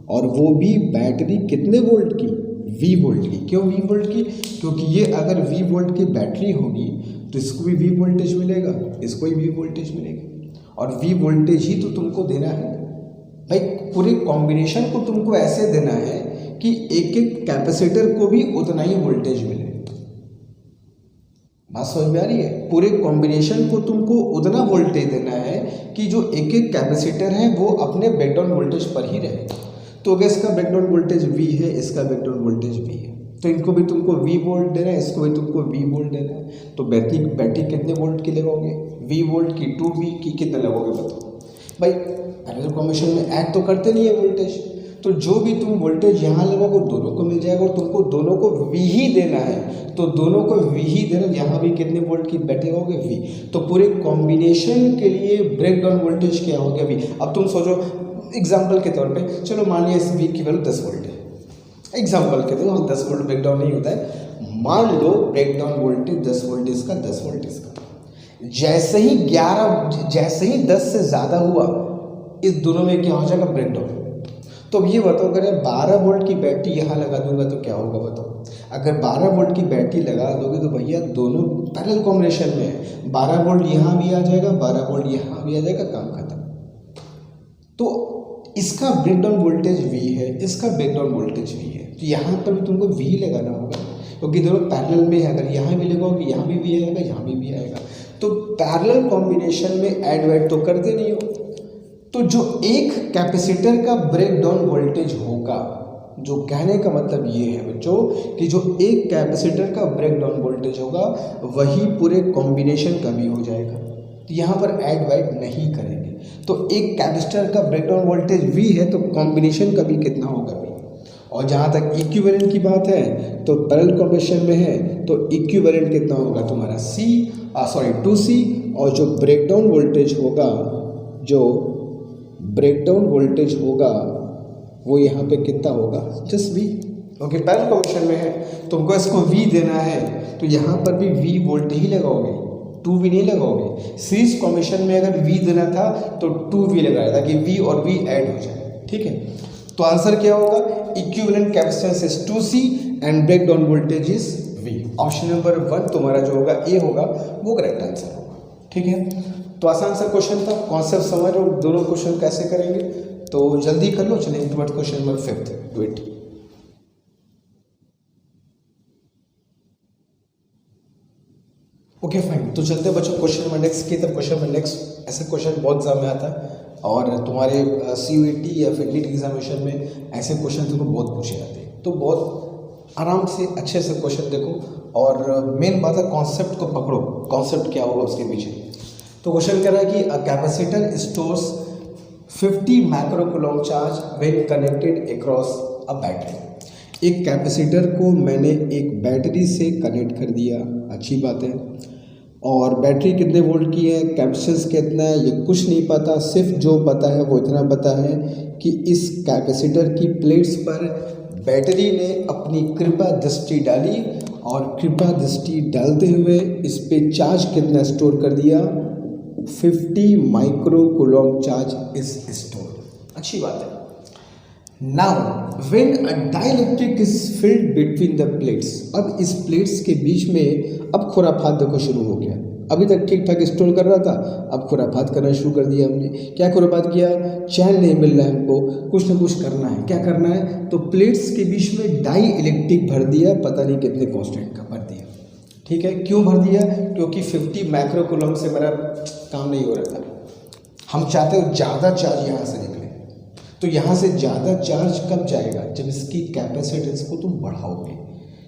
और वो भी बैटरी कितने वोल्ट की, वी वोल्ट की। क्यों वी वोल्ट की? क्योंकि ये अगर वी वोल्ट की बैटरी होगी तो इसको भी वी वोल्टेज मिलेगा, इसको भी वी वोल्टेज मिलेगा, और वी वोल्टेज ही तो तुमको देना है भाई। पूरे कॉम्बिनेशन को तुमको ऐसे देना है कि एक एक कैपेसिटर को भी उतना ही वोल्टेज मिले। बात समझ में आ रही है? पूरे कॉम्बिनेशन को तुमको उतना वोल्टेज देना है कि जो एक एक कैपेसिटर है वो अपने बैकडाउन वोल्टेज पर ही रहे। तो अगर इसका बैकडाउन वोल्टेज V है, इसका बैकडाउन वोल्टेज V है, तो इनको भी तुमको V वोल्ट देना है, इसको भी तुमको V वोल्ट देना है। तो बैटरी कितने वोल्ट की लगाओगे? V वोल्ट की, 2V की, कितना लगाओगे बताओ भाई? पैरेलल कॉम्बिनेशन में ऐड तो करते नहीं है वोल्टेज, तो जो भी तुम वोल्टेज यहाँ लगाओगे दोनों को मिल जाएगा, और तुमको दोनों को V ही देना है, तो दोनों को V ही देना। यहाँ भी कितने वोल्ट की बैटरी होगी? V। तो पूरे कॉम्बिनेशन के लिए ब्रेकडाउन वोल्टेज क्या हो गया? V। अब तुम सोचो एग्जाम्पल के तौर पे, चलो मान लिया इस V की वैल्यू 10 वोल्ट है, एग्जाम्पल के तौर पर 10 वोल्ट ब्रेकडाउन नहीं होता है, मान लो ब्रेकडाउन वोल्टेज 10 वोल्ट इसका, 10 वोल्ट इसका। जैसे ही 10 से ज़्यादा हुआ, इस दोनों में क्या हो जाएगा? ब्रेकडाउन। तो अब ये बताओ, अगर 12 वोल्ट की बैटरी यहाँ लगा दूंगा तो क्या होगा बताओ? अगर 12 वोल्ट की बैटरी लगा दोगे तो भैया दोनों पैरेलल कॉम्बिनेशन में है, 12 वोल्ट यहाँ भी आ जाएगा, 12 वोल्ट यहाँ भी आ जाएगा, काम खत्म। तो इसका ब्रेकडाउन वोल्टेज V है, इसका ब्रेकडाउन वोल्टेज V है, तो यहाँ पर भी तुमको V लगाना होगा, क्योंकि दोनों पैरेलल में है। अगर यहाँ भी लगाओगे यहाँ भी V आएगा, यहाँ भी आएगा। तो पैरेलल कॉम्बिनेशन में ऐड वैड तो करते नहीं हो, तो जो एक कैपेसिटर का ब्रेकडाउन वोल्टेज होगा, जो कहने का मतलब ये है बच्चों कि जो एक कैपेसिटर का ब्रेकडाउन वोल्टेज होगा वही पूरे कॉम्बिनेशन का भी हो जाएगा। तो यहाँ पर ऐड वाइड नहीं करेंगे। तो एक कैपेसिटर का ब्रेकडाउन वोल्टेज V है, तो कॉम्बिनेशन का भी कितना होगा V। और जहाँ तक इक्विवेलेंट की बात है, तो पैरेलल कॉम्बिनेशन में है तो इक्विवेलेंट कितना होगा तुम्हारा 2C, और जो ब्रेकडाउन वोल्टेज होगा, जो ब्रेकडाउन वोल्टेज होगा वो यहाँ पे कितना होगा? Just V। Okay, parallel combination में है तुमको इसको V देना है, तो यहाँ पर भी V वोल्ट ही लगाओगे, 2V नहीं लगाओगे। सीरीज कॉम्बिनेशन में अगर V देना था तो 2V लगाया था कि V और V ऐड हो जाए। ठीक है, तो आंसर क्या होगा? Equivalent capacitance is 2C and breakdown voltage is V। Option number 1 तुम्हारा जो होगा A होगा, वो करेक्ट आंसर होगा। ठीक है, तो आसान सा क्वेश्चन था, कॉन्सेप्ट समझ लो दोनों क्वेश्चन कैसे करेंगे, तो जल्दी कर लो। चलिए toward question number 5, do it. Okay fine, तो चलते हैं बच्चों क्वेश्चन नंबर नेक्स्ट की तरफ। क्वेश्चन नंबर नेक्स्ट, ऐसे क्वेश्चन बहुत एग्जाम में आता है, और तुम्हारे CUET या फिर नीट एग्जामिनेशन में ऐसे क्वेश्चन तुमको बहुत पूछे जाते हैं। तो बहुत आराम से अच्छे से क्वेश्चन देखो, और मेन बात है कॉन्सेप्ट को पकड़ो, कॉन्सेप्ट क्या होगा उसके पीछे। तो क्वेश्चन कह रहा है कि a capacitor stores 50 microcoulomb charge when connected across a battery. एक कैपेसिटर को मैंने एक बैटरी से कनेक्ट कर दिया, अच्छी बात है, और बैटरी कितने वोल्ट की है, कैपेसिटेंस कितना है, ये कुछ नहीं पता। सिर्फ जो पता है वो इतना पता है कि इस कैपेसिटर की प्लेट्स पर बैटरी ने अपनी कृपा दृष्टि डाली, और कृपा दृष्टि डालते हुए इस पे चार्ज कितना स्टोर कर दिया, 50 माइक्रोकूलम चार्ज इज स्टोर। अच्छी बात है। Now when a dielectric is filled between the plates, अब इस प्लेट्स के बीच में अब खुराफात देखो शुरू हो गया। अभी तक ठीक ठाक स्टोर कर रहा था, अब खुराफात करना शुरू कर दिया हमने। क्या खुराफात किया? चैन नहीं मिल रहा है हमको, कुछ ना कुछ करना है। क्या करना है? तो प्लेट्स के बीच में डाई इलेक्ट्रिक भर दिया, पता नहीं कितने कांस्टेंट का भर दिया। ठीक है, क्यों भर दिया? क्योंकि 50 माइक्रोकूलम से मेरा काम नहीं हो रहा था। हम चाहते हो ज़्यादा चार्ज यहाँ से निकले, तो यहाँ से ज़्यादा चार्ज कब जाएगा? जब इसकी कैपेसिटेंस को तुम बढ़ाओगे।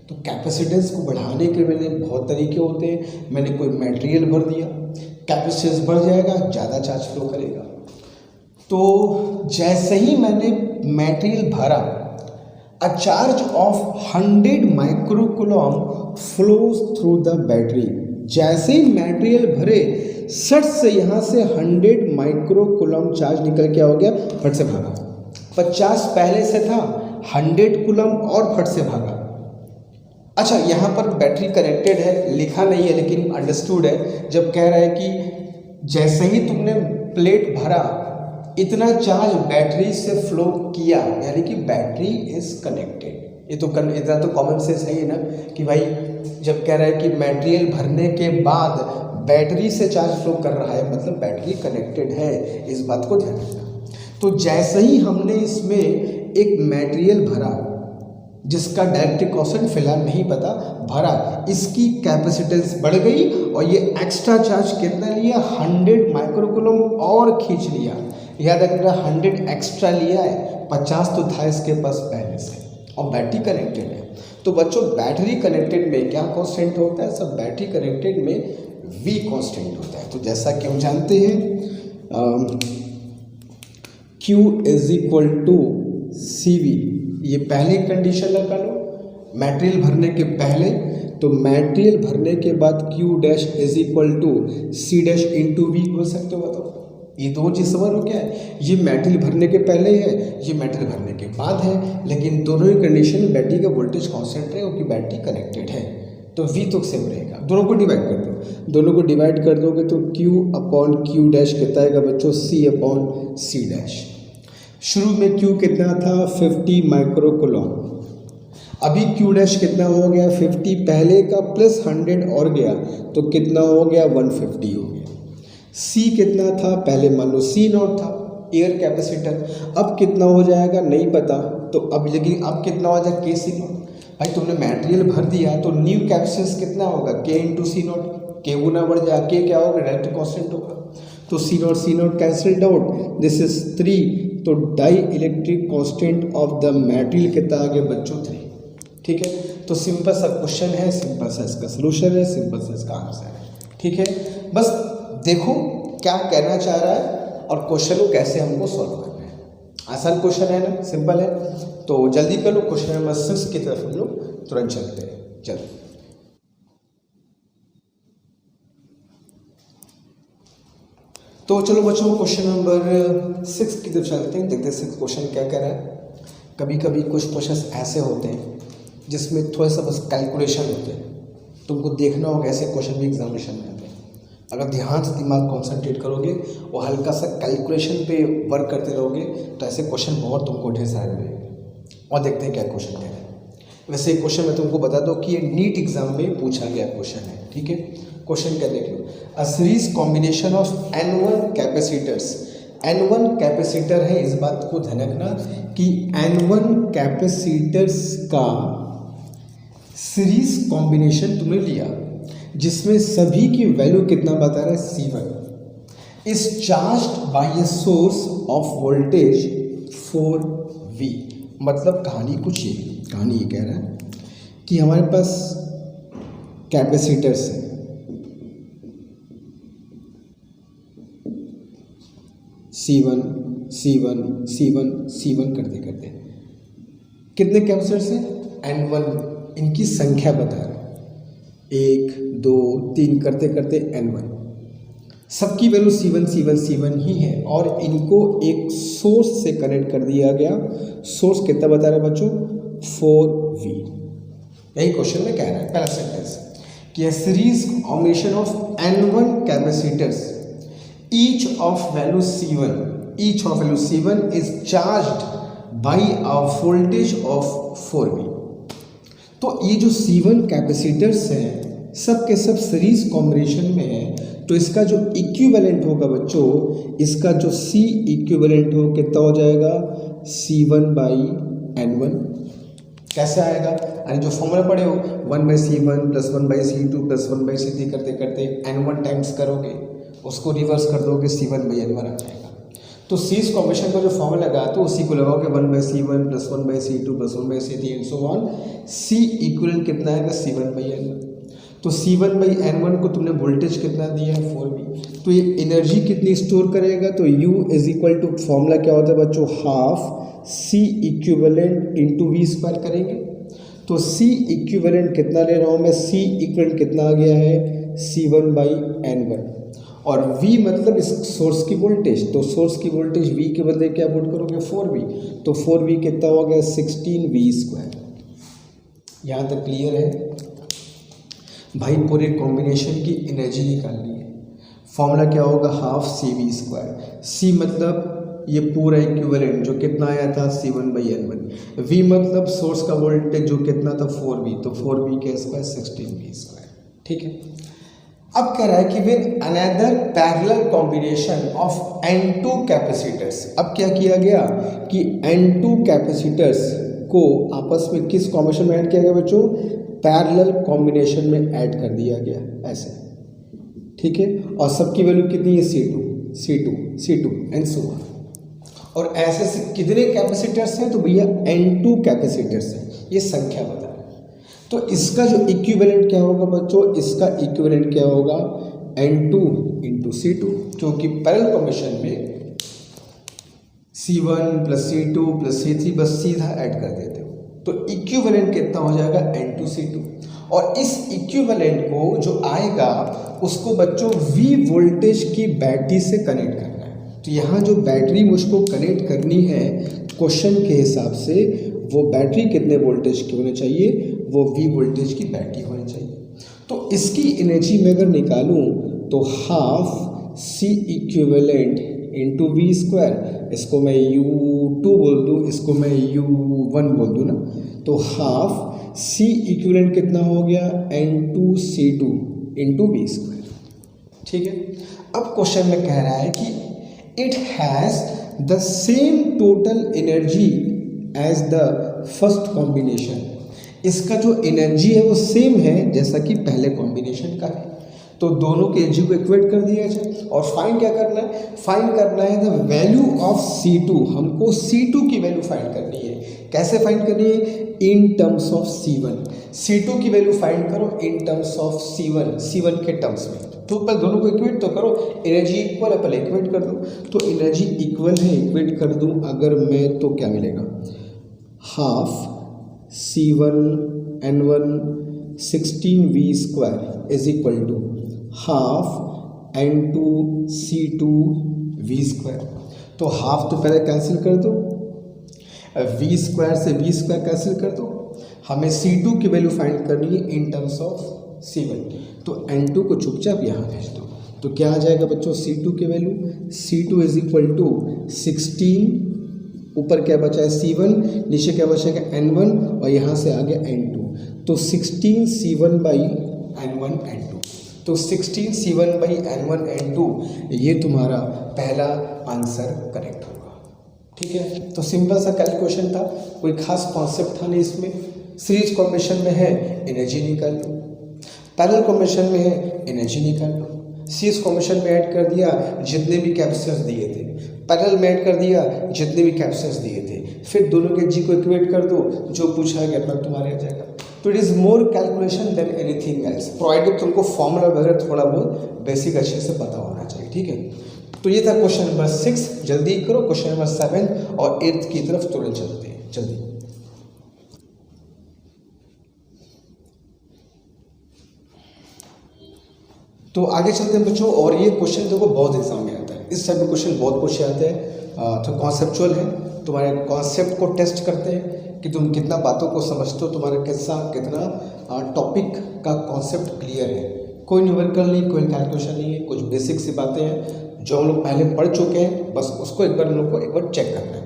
तो कैपेसिटेंस को बढ़ाने के मैंने बहुत तरीके होते हैं। मैंने कोई मटेरियल भर दिया, कैपेसिटेंस बढ़ जाएगा, ज़्यादा चार्ज फ्लो करेगा। तो जैसे ही मैंने मटेरियल भरा, a charge of 100 microcoulomb flows through the battery. जैसे ही मटेरियल भरे, सट से यहाँ से 100 माइक्रोकूलम चार्ज निकल के हो गया, फट से भागा। 50 पहले से था, 100 कूलम और फट से भागा। अच्छा, यहाँ पर बैटरी कनेक्टेड है, लिखा नहीं है लेकिन अंडरस्टूड है। जब कह रहा है कि जैसे ही तुमने प्लेट भरा, इतना चार्ज बैटरी से फ्लो किया, यानी कि बैटरी इज कनेक्टेड। ये तो इतना तो कॉमन सेंस है ही ना कि भाई जब कह रहा है कि मटेरियल भरने के बाद बैटरी से चार्ज फ्लो कर रहा है, मतलब बैटरी कनेक्टेड है, इस बात को ध्यान रखना। तो जैसे ही हमने इसमें एक मटेरियल भरा, जिसका डायरेक्ट कॉन्स्टेंट फिलहाल नहीं पता, भरा, इसकी कैपेसिटेंस बढ़ गई और ये एक्स्ट्रा चार्ज कितना लिया, 100 माइक्रोकूलम और खींच लिया। याद रखना 100 एक्स्ट्रा लिया है, 50 तो था इसके पास पहले से, और बैटरी कनेक्टेड है। तो बच्चों बैटरी कनेक्टेड में क्या कांस्टेंट होता है, सब बैटरी कनेक्टेड में V कांस्टेंट होता है। तो जैसा कि हम जानते हैं Q is equal to CV, ये पहली कंडीशन लगा लो मटेरियल भरने के पहले। तो मटेरियल भरने के बाद Q dash is equal to C dash into V बोल सकते हो। बताओ ये दो चीज़ समझ लो क्या है, ये मटेरियल भरने के पहले है, ये मटेरियल भरने के बाद है, लेकिन दोनों ही कंडीशन बैटरी का वोल्टेज कांस्टेंट है क्योंकि बैटरी कनेक्टेड है। तो V तो सेम रहेगा। दोनों को डिवाइड कर दो, दोनों को डिवाइड कर दोगे तो Q अपॉन Q डैश कितना आएगा बच्चों, C अपॉन C डैश। शुरू में Q कितना था, 50 माइक्रोकूलम। अभी Q डैश कितना हो गया, 50 पहले का प्लस 100 और गया तो कितना हो गया, 150 हो गया। C कितना था, पहले मान लो C नॉट था, एयर कैपेसिटर। अब कितना हो जाएगा नहीं पता, तो अब लेकिन अब कितना हो जाएगा, K C नॉट। भाई तुमने मटेरियल भर दिया तो न्यू कैपेसिटेंस कितना होगा, K into C not. K गुना बढ़ जाएगा, K क्या होगा, डायरेक्ट कांस्टेंट होगा। तो C not cancelled out, this is 3। तो dielectric constant of the material कितना आ गया बच्चों, 3। ठीक है, तो सिंपल सा क्वेश्चन है, सिंपल सा इसका सोल्यूशन है, सिंपल सा इसका आंसर है। ठीक है, बस देखो क्या कहना चाह रहा है और क्वेश्चन को कैसे हमको सॉल्व करना है। आसान क्वेश्चन है ना, सिंपल है। तो जल्दी कर लो, क्वेश्चन नंबर 6 की तरफ हम लोग तुरंत चलते हैं। चलो तो चलो बच्चों क्वेश्चन नंबर 6 की तरफ चलते हैं, देखते हैं क्वेश्चन क्या कह रहा है। कभी कभी कुछ क्वेश्चन ऐसे होते हैं जिसमें थोड़ा सा बस कैलकुलेशन होते हैं, तुमको देखना होगा ऐसे क्वेश्चन भी एग्जामिनेशन में आते हैं। अगर ध्यान से दिमाग कॉन्सेंट्रेट करोगे और हल्का सा कैलकुलेशन पे वर्क करते रहोगे तो ऐसे क्वेश्चन बहुत तुमको ढेर सारे मिलेंगे। और देखते हैं क्या क्वेश्चन कह रहे हैं। वैसे क्वेश्चन मैं तुमको बता दो कि ये नीट एग्जाम में पूछा गया क्वेश्चन है। ठीक है, क्वेश्चन क्या देख लो, a series combination of N1 capacitors. N1 capacitor है, इस बात को ध्यान रखना कि N1 कैपेसिटर्स का सीरीज कॉम्बिनेशन तुमने लिया जिसमें सभी की वैल्यू कितना बता रहा है, C1 is charged bye a source of voltage 4V। मतलब कहानी कुछ ये, कहानी ये कह रहा है कि हमारे पास कैपेसिटर्स है, C1 C1 C1 C1 करते करते कितने कैपेसिटर्स हैं, N1। इनकी संख्या बता रहा है, 1 2 3 करते करते N1। सबकी वैल्यू C1 C1 C1 ही है और इनको एक सोर्स से कनेक्ट कर दिया गया। सोर्स कितना बता रहा है बच्चों, 4V। यही क्वेश्चन में कह रहा है, पहला सेंटेंस कि series combination of N1 capacitors each of value C1 is charged bye a voltage of 4V। तो ये जो C1 कैपेसिटर्स हैं सब के सब सीरीज कॉम्बिनेशन में है, तो इसका जो इक्विवेलेंट होगा बच्चों, इसका जो C इक्विवेलेंट हो कितना हो जाएगा, C1 बाई N1। कैसे आएगा, यानी जो फॉर्मूला पढ़े हो 1/C1 plus 1/C2 plus 1/C3 करते करते N1 टाइम्स करोगे, उसको रिवर्स कर दोगे, C1/N1 आ जाएगा। तो सीरीज कॉम्बिनेशन का जो फॉर्मूला लगा तो उसी को लगाओगे 1/C1 plus 1/C2 plus 1/C3 and so on. C equivalent कितना आएगा, C1/N1। तो C1/N1 को तुमने वोल्टेज कितना दिया है 4V, तो ये एनर्जी कितनी स्टोर करेगा, तो U is equal to formula क्या होता है बच्चों, half C equivalent into V square करेंगे। तो C इक्विवेलेंट कितना ले रहा हूँ मैं, C इक्विवेलेंट कितना आ गया है C1/N1, और V मतलब इस सोर्स की वोल्टेज, तो सोर्स की वोल्टेज V के बदले क्या पुट करोगे 4V, तो 4V कितना हो गया 16V स्क्वायर। यहाँ तक क्लियर है भाई। पूरे कॉम्बिनेशन की एनर्जी निकालनी है, फॉर्मूला क्या होगा हाफ CV स्क्वायर। C मतलब ये पूरा इक्विवेलेंट जो कितना आया था C1/N1, V मतलब सोर्स का वोल्टेज जो कितना था 4V, तो 4V के स्क्वायर 16V स्क्वायर। ठीक है, अब कह रहा है कि with another parallel combination of N2 capacitors. अब क्या किया गया कि N2 कैपेसिटर्स को आपस में किस कॉम्बिनेशन में ऐड किया गया बच्चों, पैरेलल कॉम्बिनेशन में ऐड कर दिया गया ऐसे। ठीक है, और सबकी वैल्यू कितनी है C2 एंड सो ऑन। और ऐसे से कितने कैपेसिटर्स हैं, तो भैया N2 कैपेसिटर्स हैं, ये संख्या बता रहा है। तो इसका जो इक्विवेलेंट क्या होगा बच्चों, इसका इक्विवेलेंट क्या होगा N2 इंटू C2, क्योंकि पैरेलल कॉम्बिनेशन में C1 plus C2 plus C3 बस सीधा ऐड कर देते हो, तो इक्विवेलेंट कितना हो जाएगा N2C2। और इस इक्विवेलेंट को जो आएगा उसको बच्चों V वोल्टेज की बैटरी से कनेक्ट करना है। तो यहाँ जो बैटरी मुझको कनेक्ट करनी है क्वेश्चन के हिसाब से, वो बैटरी कितने वोल्टेज की होनी चाहिए, वो V वोल्टेज की बैटरी होनी चाहिए। तो इसकी एनर्जी में अगर निकालूं तो half C equivalent into V square, इसको मैं U2 बोल दूँ, इसको मैं U1 बोल दूँ ना, तो हाफ C इक्विवेलेंट कितना हो गया N2C2 इंटू V स्क्वायर। ठीक है, अब क्वेश्चन में कह रहा है कि it has the same total energy as the first combination. इसका जो एनर्जी है वो सेम है जैसा कि पहले कॉम्बिनेशन का है, तो दोनों के एनर्जी को इक्वेट कर दिया जाए। और फाइंड क्या करना है, फाइंड करना है द वैल्यू ऑफ C2। हमको C2 की वैल्यू फाइंड करनी है। कैसे फाइंड करनी है, in terms of C1। C2 की वैल्यू फाइंड करो इन टर्म्स ऑफ C1 के टर्म्स में। तो पहले दोनों को इक्वेट तो करो, एनर्जी इक्वल है पहले इक्वेट कर दो। तो एनर्जी इक्वल है, इक्वेट कर दूं अगर मैं, तो क्या मिलेगा, half C1N1 16V square is equal to half N2C2V square. तो हाफ तो पहले कैंसिल कर दो, V स्क्वायर से V स्क्वायर कैंसिल कर दो, हमें C2 की वैल्यू फाइंड करनी है इन टर्म्स ऑफ C1। तो N2 को चुपचाप यहाँ भेज दो, तो क्या आ जाएगा बच्चों C2 की value, C2 is equal to 16, ऊपर क्या बचा है C1, नीचे क्या बचेगा N1, और यहाँ से आ गया N2, तो 16 C1/N1 N2। तो 16 C1/N1 ये तुम्हारा पहला आंसर करेक्ट होगा। ठीक है, तो सिंपल सा कैलकुलेशन था, कोई खास कॉन्सेप्ट था नहीं इसमें। सीरीज कॉम्बिनेशन में है एनर्जी निकाल लो, पैरेलल कॉम्बिनेशन में है एनर्जी निकाल लो। सीरीज कॉम्बिनेशन में ऐड कर दिया जितने भी कैपेसिटर्स दिए थे, पैरेलल में ऐड कर दिया जितने भी कैपेसिटर्स दिए थे, फिर दोनों के जी को इक्वेट कर दो, जो पूछा गया अपना तुम्हारे आ जाएगा। तो it is more calculation than anything else, provided तुमको फॉर्मूला वगैरह थोड़ा बहुत बेसिक अच्छे से पता होना चाहिए। ठीक है, तो ये था क्वेश्चन नंबर 6। जल्दी करो, क्वेश्चन नंबर 7 और 8 की तरफ तुरंत चलते हैं जल्दी। तो आगे चलते हैं बच्चों, और ये क्वेश्चन देखो बहुत एग्जाम में आता है, इस टाइप के क्वेश्चन बहुत पूछे आते हैं। तो कॉन्सेप्चुअल है, तुम्हारे कॉन्सेप्ट को टेस्ट करते हैं कि तुम कितना बातों को समझते हो, तुम्हारा कितना टॉपिक का कॉन्सेप्ट क्लियर है। कोई न्यूमेरिकल नहीं, कोई कैलकुलेशन नहीं है, कुछ बेसिक सी बातें हैं जो हम लोग पहले पढ़ चुके हैं, बस उसको एक बार हम लोग को एक बार चेक करना है।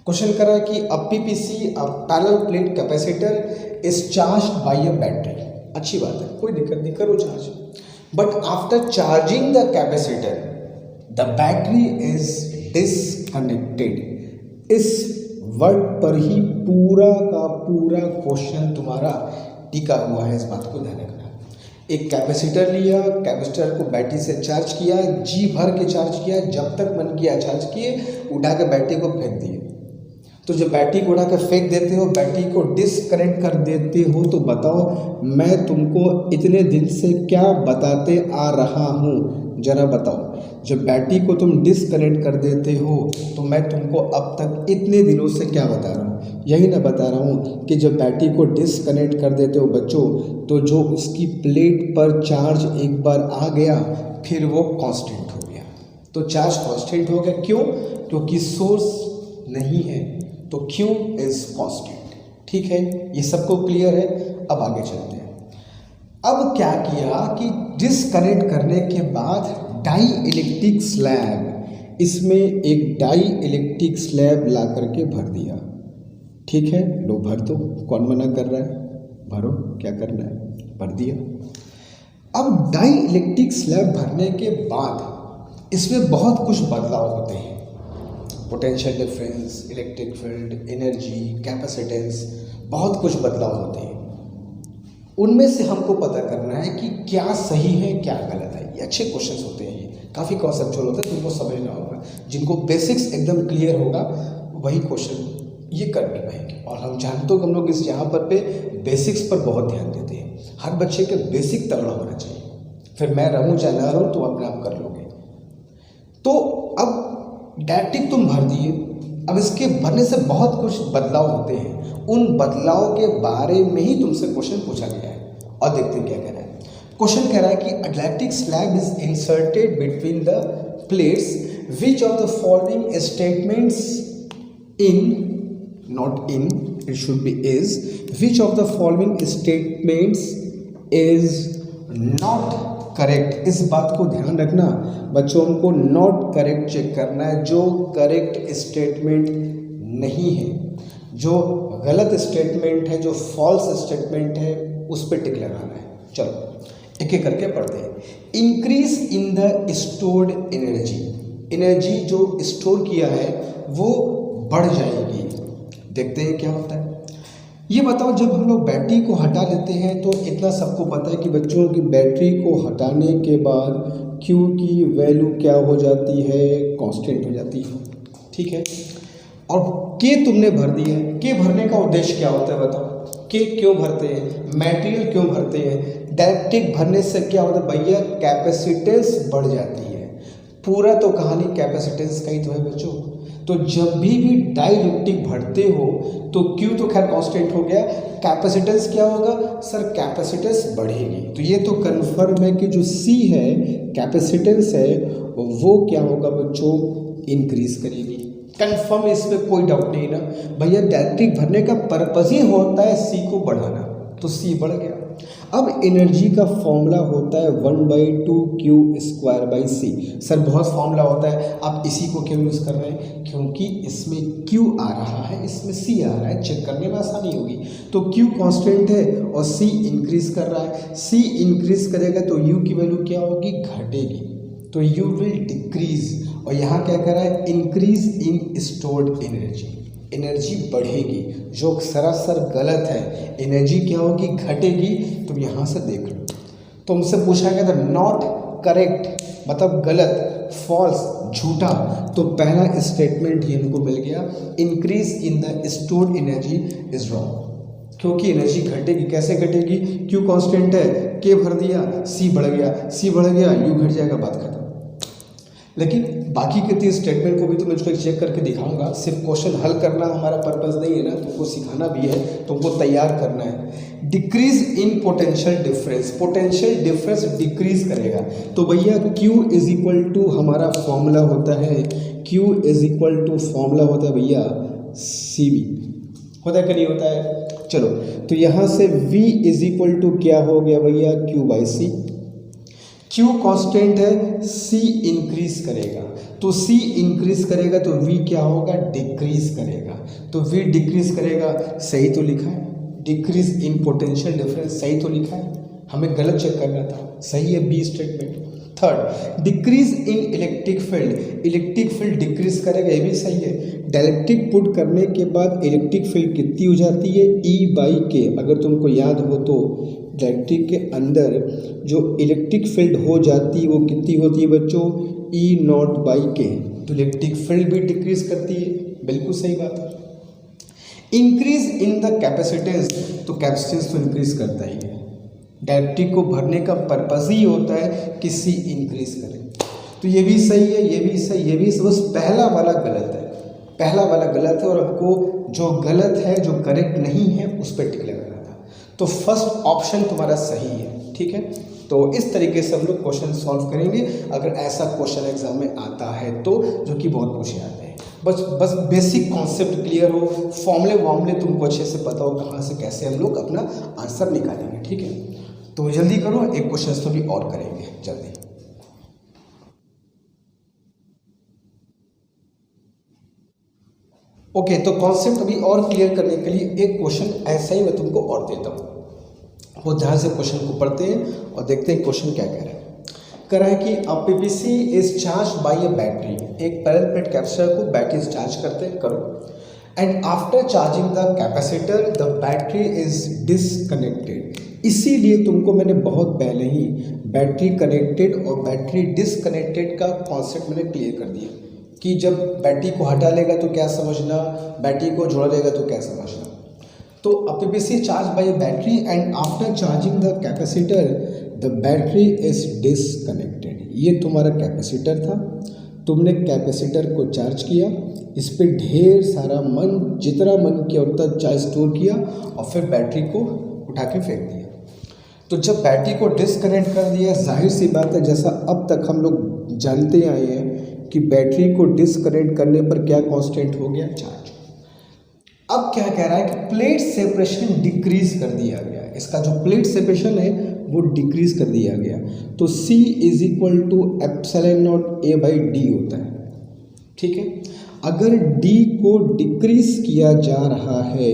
क्वेश्चन कर रहा है कि अ PPC parallel plate capacitor is charged bye a battery. अच्छी बात है, कोई दिक्कत नहीं, करो charge. But after charging the capacitor the battery is disconnected. इस वर्ड पर ही पूरा का पूरा क्वेश्चन तुम्हारा टिका हुआ है, इस बात को ध्यान रखना। एक कैपेसिटर लिया, कैपेसिटर को बैटरी से चार्ज किया, जी भर के चार्ज किया, जब तक मन किया चार्ज किए, उठा के बैटरी को फेंक दिए। तो तो जब बैटरी को उठा कर फेंक देते हो, बैटरी को डिसकनेक्ट कर देते हो, तो बताओ मैं तुमको इतने दिन से क्या बताते आ रहा हूँ, जरा बताओ। जब बैटरी को तुम डिसकनेक्ट कर देते हो तो मैं तुमको अब तक इतने दिनों से क्या बता रहा हूँ, यही ना बता रहा हूँ कि जब बैटरी को डिसकनेक्ट कर देते हो बच्चों, तो जो उसकी प्लेट पर चार्ज एक बार आ गया फिर वो कांस्टेंट हो गया। तो चार्ज कांस्टेंट हो गया, क्यों? क्योंकि सोर्स नहीं है, तो Q इज कांस्टेंट। ठीक है, ये सबको क्लियर है। अब आगे चलते हैं। अब क्या किया कि डिसकनेक्ट करने के बाद डाई इलेक्ट्रिक स्लैब, इसमें एक डाई इलेक्ट्रिक स्लैब ला करके भर दिया। ठीक है, लो भर दो, कौन मना कर रहा है, भरो, क्या करना है, भर दिया। अब डाई इलेक्ट्रिक स्लैब भरने के बाद इसमें बहुत कुछ बदलाव होते हैं, potential difference, electric field, energy, capacitance, बहुत कुछ बदलाव होते हैं। उनमें से हमको पता करना है कि क्या सही है क्या गलत है। ये अच्छे क्वेश्चंस होते हैं, ये काफ़ी कॉन्सेप्चुअल होते हैं, तुमको समझना होगा। जिनको बेसिक्स एकदम क्लियर होगा वही क्वेश्चन ये कर भी पाएंगे। और हम जानते हो कि हम लोग इस यहाँ पर पे बेसिक्स पर बहुत ध्यान देते हैं। हर बच्चे के बेसिक तगड़ा होना चाहिए, फिर मैं रहूँ चाहे ना रहूँ तो अपने आप कर लोगे। तो अब डायरेक्टिव तुम भर दिए, अब इसके भरने से बहुत कुछ बदलाव होते हैं। उन बदलाव के बारे में ही तुमसे क्वेश्चन पूछा गया है, और देखते हैं क्या कह रहा है। क्वेश्चन कह रहा है कि electric slab is inserted between the plates, which of the following statements in, not in, it should be is, which of the following statements is not correct। इस बात को ध्यान रखना बच्चों, हमको not correct चेक करना है। जो करेक्ट स्टेटमेंट नहीं है, जो गलत स्टेटमेंट है, जो फॉल्स स्टेटमेंट है, उस पर टिक लगाना है। चलो एक एक करके पढ़ते हैं। Increase in the stored energy, energy जो स्टोर किया है वो बढ़ जाएगी। देखते हैं क्या होता है। ये बताओ, जब हम लोग बैटरी को हटा लेते हैं तो इतना सबको पता है कि बच्चों की बैटरी को हटाने के बाद Q की वैल्यू क्या हो जाती है, कांस्टेंट हो जाती है। ठीक है, और K तुमने भर दिया है। K भरने का उद्देश्य क्या होता है बताओ? K क्यों भरते हैं, मटेरियल क्यों भरते हैं? डायरेक्टिक भरने से क्या होता है भैया, कैपेसिटेंस बढ़ जाती है। पूरा तो कहानी कैपेसिटेंस का ही तो है बच्चों। तो जब भी डाइलेक्ट्रिक भरते हो तो Q तो खैर कांस्टेंट हो गया, कैपेसिटेंस क्या होगा सर, कैपेसिटेंस बढ़ेगी। तो ये तो कन्फर्म है कि जो C है, कैपेसिटेंस है, वो क्या होगा बच्चों, इंक्रीज करेगी। कन्फर्म, इसमें कोई डाउट नहीं ना भैया। डाइलेक्ट्रिक भरने का पर्पज ही होता है C को बढ़ाना, तो C बढ़ गया। अब एनर्जी का फॉर्मूला होता है 1/2Q²/C। सर बहुत फॉर्मूला होता है, आप इसी को क्यों यूज़ कर रहे हैं? क्योंकि इसमें Q आ रहा है, इसमें C आ रहा है, चेक करने में आसानी होगी। तो Q कांस्टेंट है और C इंक्रीज कर रहा है। C इंक्रीज करेगा तो U की वैल्यू क्या होगी, घटेगी, तो U विल डिक्रीज। और यहाँ क्या कर रहा है, increase in stored energy, energy बढ़ेगी, जो सरासर गलत है। एनर्जी क्या होगी, घटेगी। तुम यहाँ से देख लो, तुमसे पूछा गया था नॉट करेक्ट मतलब गलत, फॉल्स झूठा, तो पहला स्टेटमेंट ही हमको मिल गया, increase in the stored energy is wrong. क्योंकि एनर्जी घटेगी, कैसे घटेगी, Q कांस्टेंट है, K भर दिया, C बढ़ गया, C बढ़ गया, U घट जाएगा, बात खत्म। लेकिन बाकी के 3 स्टेटमेंट को भी तो मैं उसको चेक करके दिखाऊंगा। सिर्फ क्वेश्चन हल करना हमारा पर्पस नहीं है ना, तुमको सिखाना भी है, तुमको तैयार करना है। Decrease in potential difference, potential difference decrease करेगा। तो भैया Q इज इक्वल टू हमारा फॉर्मूला होता है, Q is equal to formula होता है भैया CV, होता है कि नहीं होता है? चलो, तो यहाँ से V इज इक्वल टू क्या हो गया भैया, Q/C। Q कांस्टेंट है, C इंक्रीज करेगा, तो C इंक्रीज करेगा तो V क्या होगा, डिक्रीज करेगा। तो V डिक्रीज करेगा, सही तो लिखा है, डिक्रीज इन पोटेंशियल डिफरेंस, सही तो लिखा है, हमें गलत चेक करना था, सही है B statement. Third, decrease in electric field, electric field decrease करेगा, ये भी सही है। डाइलेक्ट्रिक पुट करने के बाद इलेक्ट्रिक फील्ड कितनी हो जाती है, E/K। अगर तुमको याद हो तो डाइलेक्ट्रिक के अंदर जो इलेक्ट्रिक फील्ड हो जाती है वो कितनी होती है बच्चों, E0/K। तो इलेक्ट्रिक फील्ड भी डिक्रीज करती है, बिल्कुल सही बात है। इंक्रीज इन द कैपेसिटेंस, तो कैपेसिटेंस तो इंक्रीज करता ही है, बैटरी को भरने का पर्पस ही होता है कि सी इंक्रीज करे। तो ये भी सही है, ये भी सही, ये भी सही, बस पहला वाला गलत है, पहला वाला गलत है और हमको जो गलत है, जो करेक्ट नहीं है, उस पर टिक लगाना था। तो फर्स्ट ऑप्शन तुम्हारा सही है, ठीक है। तो इस तरीके से हम लोग क्वेश्चन सॉल्व करेंगे अगर ऐसा क्वेश्चन एग्जाम में आता है तो, जो कि बहुत पूछे जाते हैं। बस बेसिक कॉन्सेप्ट क्लियर हो, फॉर्मूले तुमको अच्छे से पता हो कहाँ से कैसे हम लोग अपना आंसर निकालेंगे, ठीक है। तो जल्दी करो, एक क्वेश्चन तो भी और करेंगे जल्दी। ओके, तो कॉन्सेप्ट अभी और क्लियर करने के लिए एक क्वेश्चन ऐसा ही मैं तुमको और देता हूँ, वो ध्यान से क्वेश्चन को पढ़ते हैं और देखते हैं क्वेश्चन क्या कह रहा है। कह रहा है कि a PVC is charge by a battery, एक पैरेलल प्लेट कैपेसिटर को बैटरी चार्ज करते करो, and after charging the capacitor the battery is disconnected. इसीलिए तुमको मैंने बहुत पहले ही बैटरी कनेक्टेड और बैटरी डिसकनेक्टेड का कॉन्सेप्ट मैंने क्लियर कर दिया कि जब बैटरी को हटा लेगा तो क्या समझना, बैटरी को जोड़ लेगा तो क्या समझना। तो a PVC charge by a battery and after charging the capacitor the battery is disconnected. ये तुम्हारा कैपेसिटर था, तुमने कैपेसिटर को चार्ज किया, इस पे ढेर सारा मन, जितना मन किया उतना चार्ज स्टोर किया और फिर बैटरी को उठा के फेंक दिया। तो जब बैटरी को डिसकनेक्ट कर दिया, जाहिर सी बात है, जैसा अब तक हम लोग जानते आए हैं कि बैटरी को डिसकनेक्ट करने पर क्या कांस्टेंट हो गया, चार्ज। अब क्या कह रहा है कि प्लेट सेपरेशन डिक्रीज कर दिया गया, इसका जो प्लेट सेपरेशन है वो डिक्रीज कर दिया गया। तो C is equal to epsilon naught A by D होता है, ठीक है। अगर D को डिक्रीज किया जा रहा है,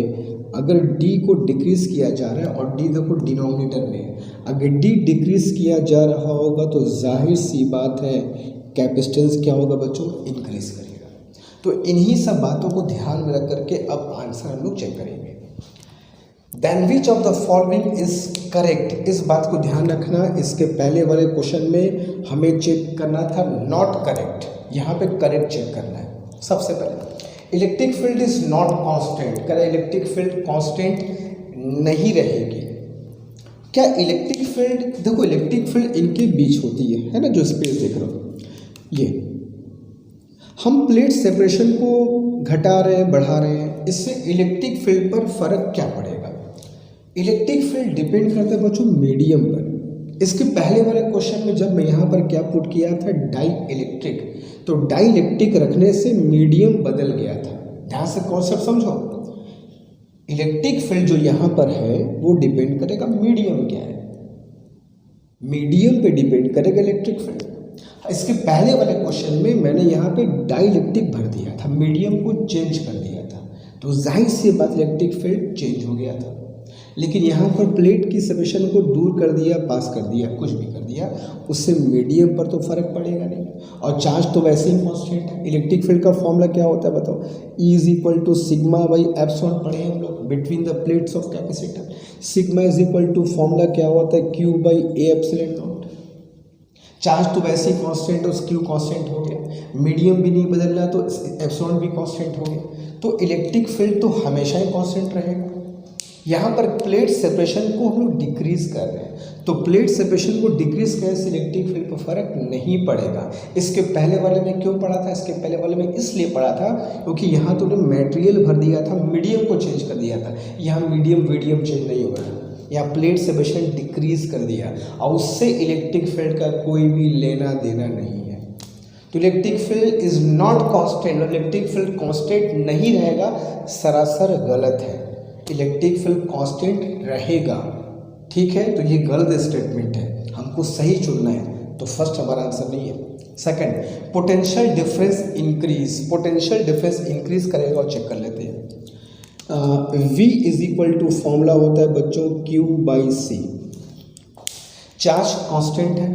अगर D को डिक्रीज किया जा रहा है और D देखो डिनोमिनेटर में है, अगर D डिक्रीज किया जा रहा होगा तो जाहिर सी बात है कैपेसिटेंस क्या होगा बच्चों, इंक्रीज करेगा। तो इन्हीं सब बातों को ध्यान में रख करके अब आंसर हम लोग चेक करेंगे। Then which of the following is correct, इस बात को ध्यान रखना। इसके पहले वाले क्वेश्चन में हमें चेक करना था नॉट करेक्ट, यहाँ पे करेक्ट चेक करना है। सबसे पहले electric field is not constant, कह रहा है इलेक्ट्रिक फील्ड कांस्टेंट नहीं रहेगी। क्या इलेक्ट्रिक फील्ड, देखो इलेक्ट्रिक फील्ड इनके बीच होती है ना, जो स्पेस देख रहे हो, ये हम प्लेट सेपरेशन को घटा रहे हैं, बढ़ा रहे हैं, इससे इलेक्ट्रिक फील्ड पर फर्क क्या पड़ेगा। इलेक्ट्रिक फील्ड डिपेंड करता है बच्चों मीडियम पर। इसके पहले वाले क्वेश्चन में जब मैं यहाँ पर क्या पुट किया था, डाई इलेक्ट्रिक, तो डाई इलेक्ट्रिक रखने से मीडियम बदल गया था। ध्यान से कॉन्सेप्ट समझो, इलेक्ट्रिक फील्ड जो यहाँ पर है वो डिपेंड करेगा मीडियम क्या है, मीडियम पे डिपेंड करेगा इलेक्ट्रिक फील्ड। इसके पहले वाले क्वेश्चन में मैंने यहाँ पे डाई इलेक्ट्रिक भर दिया था, मीडियम को चेंज कर दिया था, तो जाहिर सी बात इलेक्ट्रिक फील्ड चेंज हो गया था। लेकिन यहाँ पर प्लेट की सेपरेशन को दूर कर दिया, पास कर दिया, कुछ भी कर दिया, उससे मीडियम पर तो फर्क पड़ेगा नहीं, और चार्ज तो वैसे ही कांस्टेंट है। इलेक्ट्रिक फील्ड का फॉर्मूला क्या होता है बताओ, E is equal to sigma by epsilon पढ़े हम लोग between the plates of capacitor. Sigma is equal to formula क्या होता है, Q by A epsilon naught. Charge तो वैसे ही कांस्टेंट है, उस Q कांस्टेंट हो गया, मीडियम भी नहीं बदल रहा तो एप्सिलॉन भी कांस्टेंट हो गया, तो इलेक्ट्रिक फील्ड तो हमेशा ही कांस्टेंट रहेगा। यहाँ पर प्लेट सेपरेशन को हम लोग डिक्रीज कर रहे हैं, तो प्लेट सेपरेशन को डिक्रीज करने से इलेक्ट्रिक फील्ड पर फर्क नहीं पड़ेगा। इसके पहले वाले में क्यों पढ़ा था, इसके पहले वाले में इसलिए पढ़ा था क्योंकि यहाँ तूने मटेरियल भर दिया था, मीडियम को चेंज कर दिया था। यहाँ मीडियम चेंज नहीं होगा, यहाँ प्लेट सेपरेशन डिक्रीज कर दिया और उससे इलेक्ट्रिक फील्ड का कोई भी लेना देना नहीं है। तो electric field is not constant, electric field constant नहीं रहेगा, सरासर गलत है। इलेक्ट्रिक फील्ड कांस्टेंट रहेगा, ठीक है, तो ये गलत स्टेटमेंट है, हमको सही चुनना है। तो फर्स्ट हमारा आंसर नहीं है। Second, potential difference increase, potential difference increase करेगा और चेक कर लेते हैं। V is equal to formula होता है बच्चों Q by C। Charge constant है,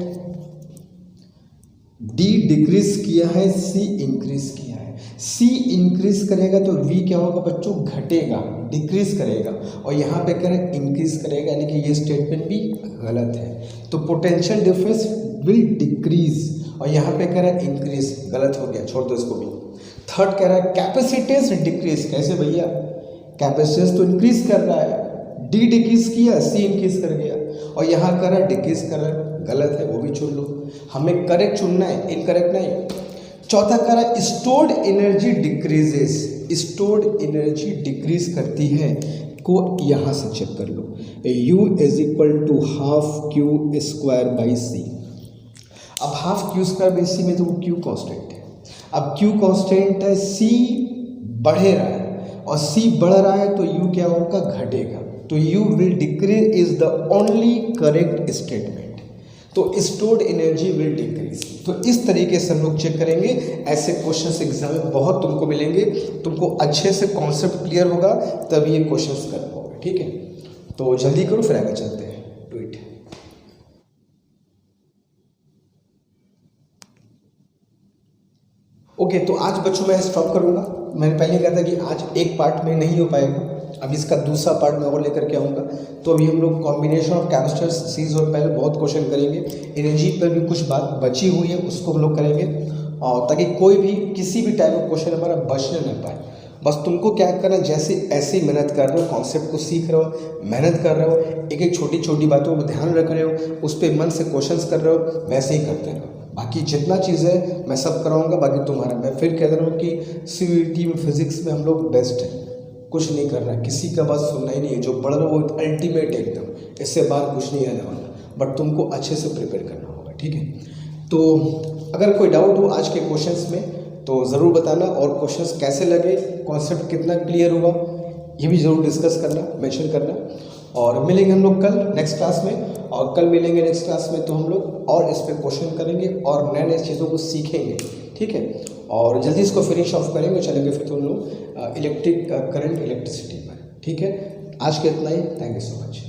D डिक्रीज किया है, C इंक्रीज किया है। C इंक्रीज करेगा तो V क्या होगा बच्चों, घटेगा, डिक्रीज करेगा, और यहाँ पे कह रहे हैं इंक्रीज करेगा, यानी कि ये स्टेटमेंट भी गलत है। तो पोटेंशियल डिफरेंस विल डिक्रीज, और यहाँ पे कह रहा है इंक्रीज, गलत हो गया, छोड़ दो इसको भी। थर्ड कह रहा है कैपेसिटेंस डिक्रीज, कैसे भैया, कैपेसिटेंस तो इंक्रीज कर रहा है, डी डिक्रीज किया, सी इंक्रीज कर गया, और यहाँ कर रहा है डिक्रीज कर रहा है, गलत है, वो भी चुन लो। हमें करेक्ट चुनना है, इनकरेक्ट नहीं। चौथा कह रहा है stored energy decreases, stored energy decrease करती है, को यहाँ से चेक कर लो। U is equal to half Q square by C. अब half Q square by C में तो वो क्यू कॉन्स्टेंट है, अब क्यू कॉन्स्टेंट है, सी बढ़े रहा है और सी बढ़ रहा है तो U क्या होगा, घटेगा, तो U will decrease is the only correct statement. तो स्टोर्ड एनर्जी विल डिक्रीज। तो इस तरीके से हम लोग चेक करेंगे। ऐसे क्वेश्चंस एग्जाम में बहुत तुमको मिलेंगे, तुमको अच्छे से कॉन्सेप्ट क्लियर होगा तब ये क्वेश्चंस कर पाओगे, ठीक है। तो जल्दी करो, फिर आगे चलते हैं, डू इट। ओके, तो आज बच्चों मैं स्टॉप करूंगा। मैंने पहले कहा था कि आज एक पार्ट में नहीं हो पाएगा, अब इसका दूसरा पार्ट मैं और लेकर के आऊँगा। तो अभी हम लोग कॉम्बिनेशन ऑफ कैपेसिटर्स सीरीज और पहले बहुत क्वेश्चन करेंगे, एनर्जी पर भी कुछ बात बची हुई है उसको हम लोग करेंगे, और ताकि कोई भी किसी भी टाइप ऑफ क्वेश्चन हमारा बचने न पाए। बस तुमको क्या करना है, जैसे ऐसे ही मेहनत कर रहे हो, कॉन्सेप्ट को सीख रहे हो, मेहनत कर रहे हो, एक एक छोटी छोटी बातों को ध्यान रख रहे हो, उस पर मन से क्वेश्चंस कर रहे हो, वैसे ही करते रहो। बाकी जितना चीज़ है मैं सब कराऊंगा। बाकी तुम्हारा, मैं फिर कह रहा हूँ कि सीयूईटी में फिजिक्स में हम लोग बेस्ट हैं, कुछ नहीं करना, किसी का बात सुनना ही नहीं है, जो पढ़ रहे हो वो अल्टीमेट एकदम, इससे बाहर कुछ नहीं रहने वाला, बट तुमको अच्छे से प्रिपेयर करना होगा, ठीक है। तो अगर कोई डाउट हो आज के क्वेश्चंस में तो ज़रूर बताना, और क्वेश्चंस कैसे लगे, कॉन्सेप्ट कितना क्लियर हुआ, ये भी ज़रूर डिस्कस करना, मेंशन करना। और मिलेंगे हम लोग कल नेक्स्ट क्लास में, और कल मिलेंगे नेक्स्ट क्लास में तो हम लोग और इस पर क्वेश्चन करेंगे और नए नए चीज़ों को सीखेंगे, ठीक है। और जल्दी इसको फिनिश ऑफ करेंगे, चलेंगे फिर तो हम लोग इलेक्ट्रिक करंट, इलेक्ट्रिसिटी पर, ठीक है। आज के इतना ही, थैंक यू सो मच।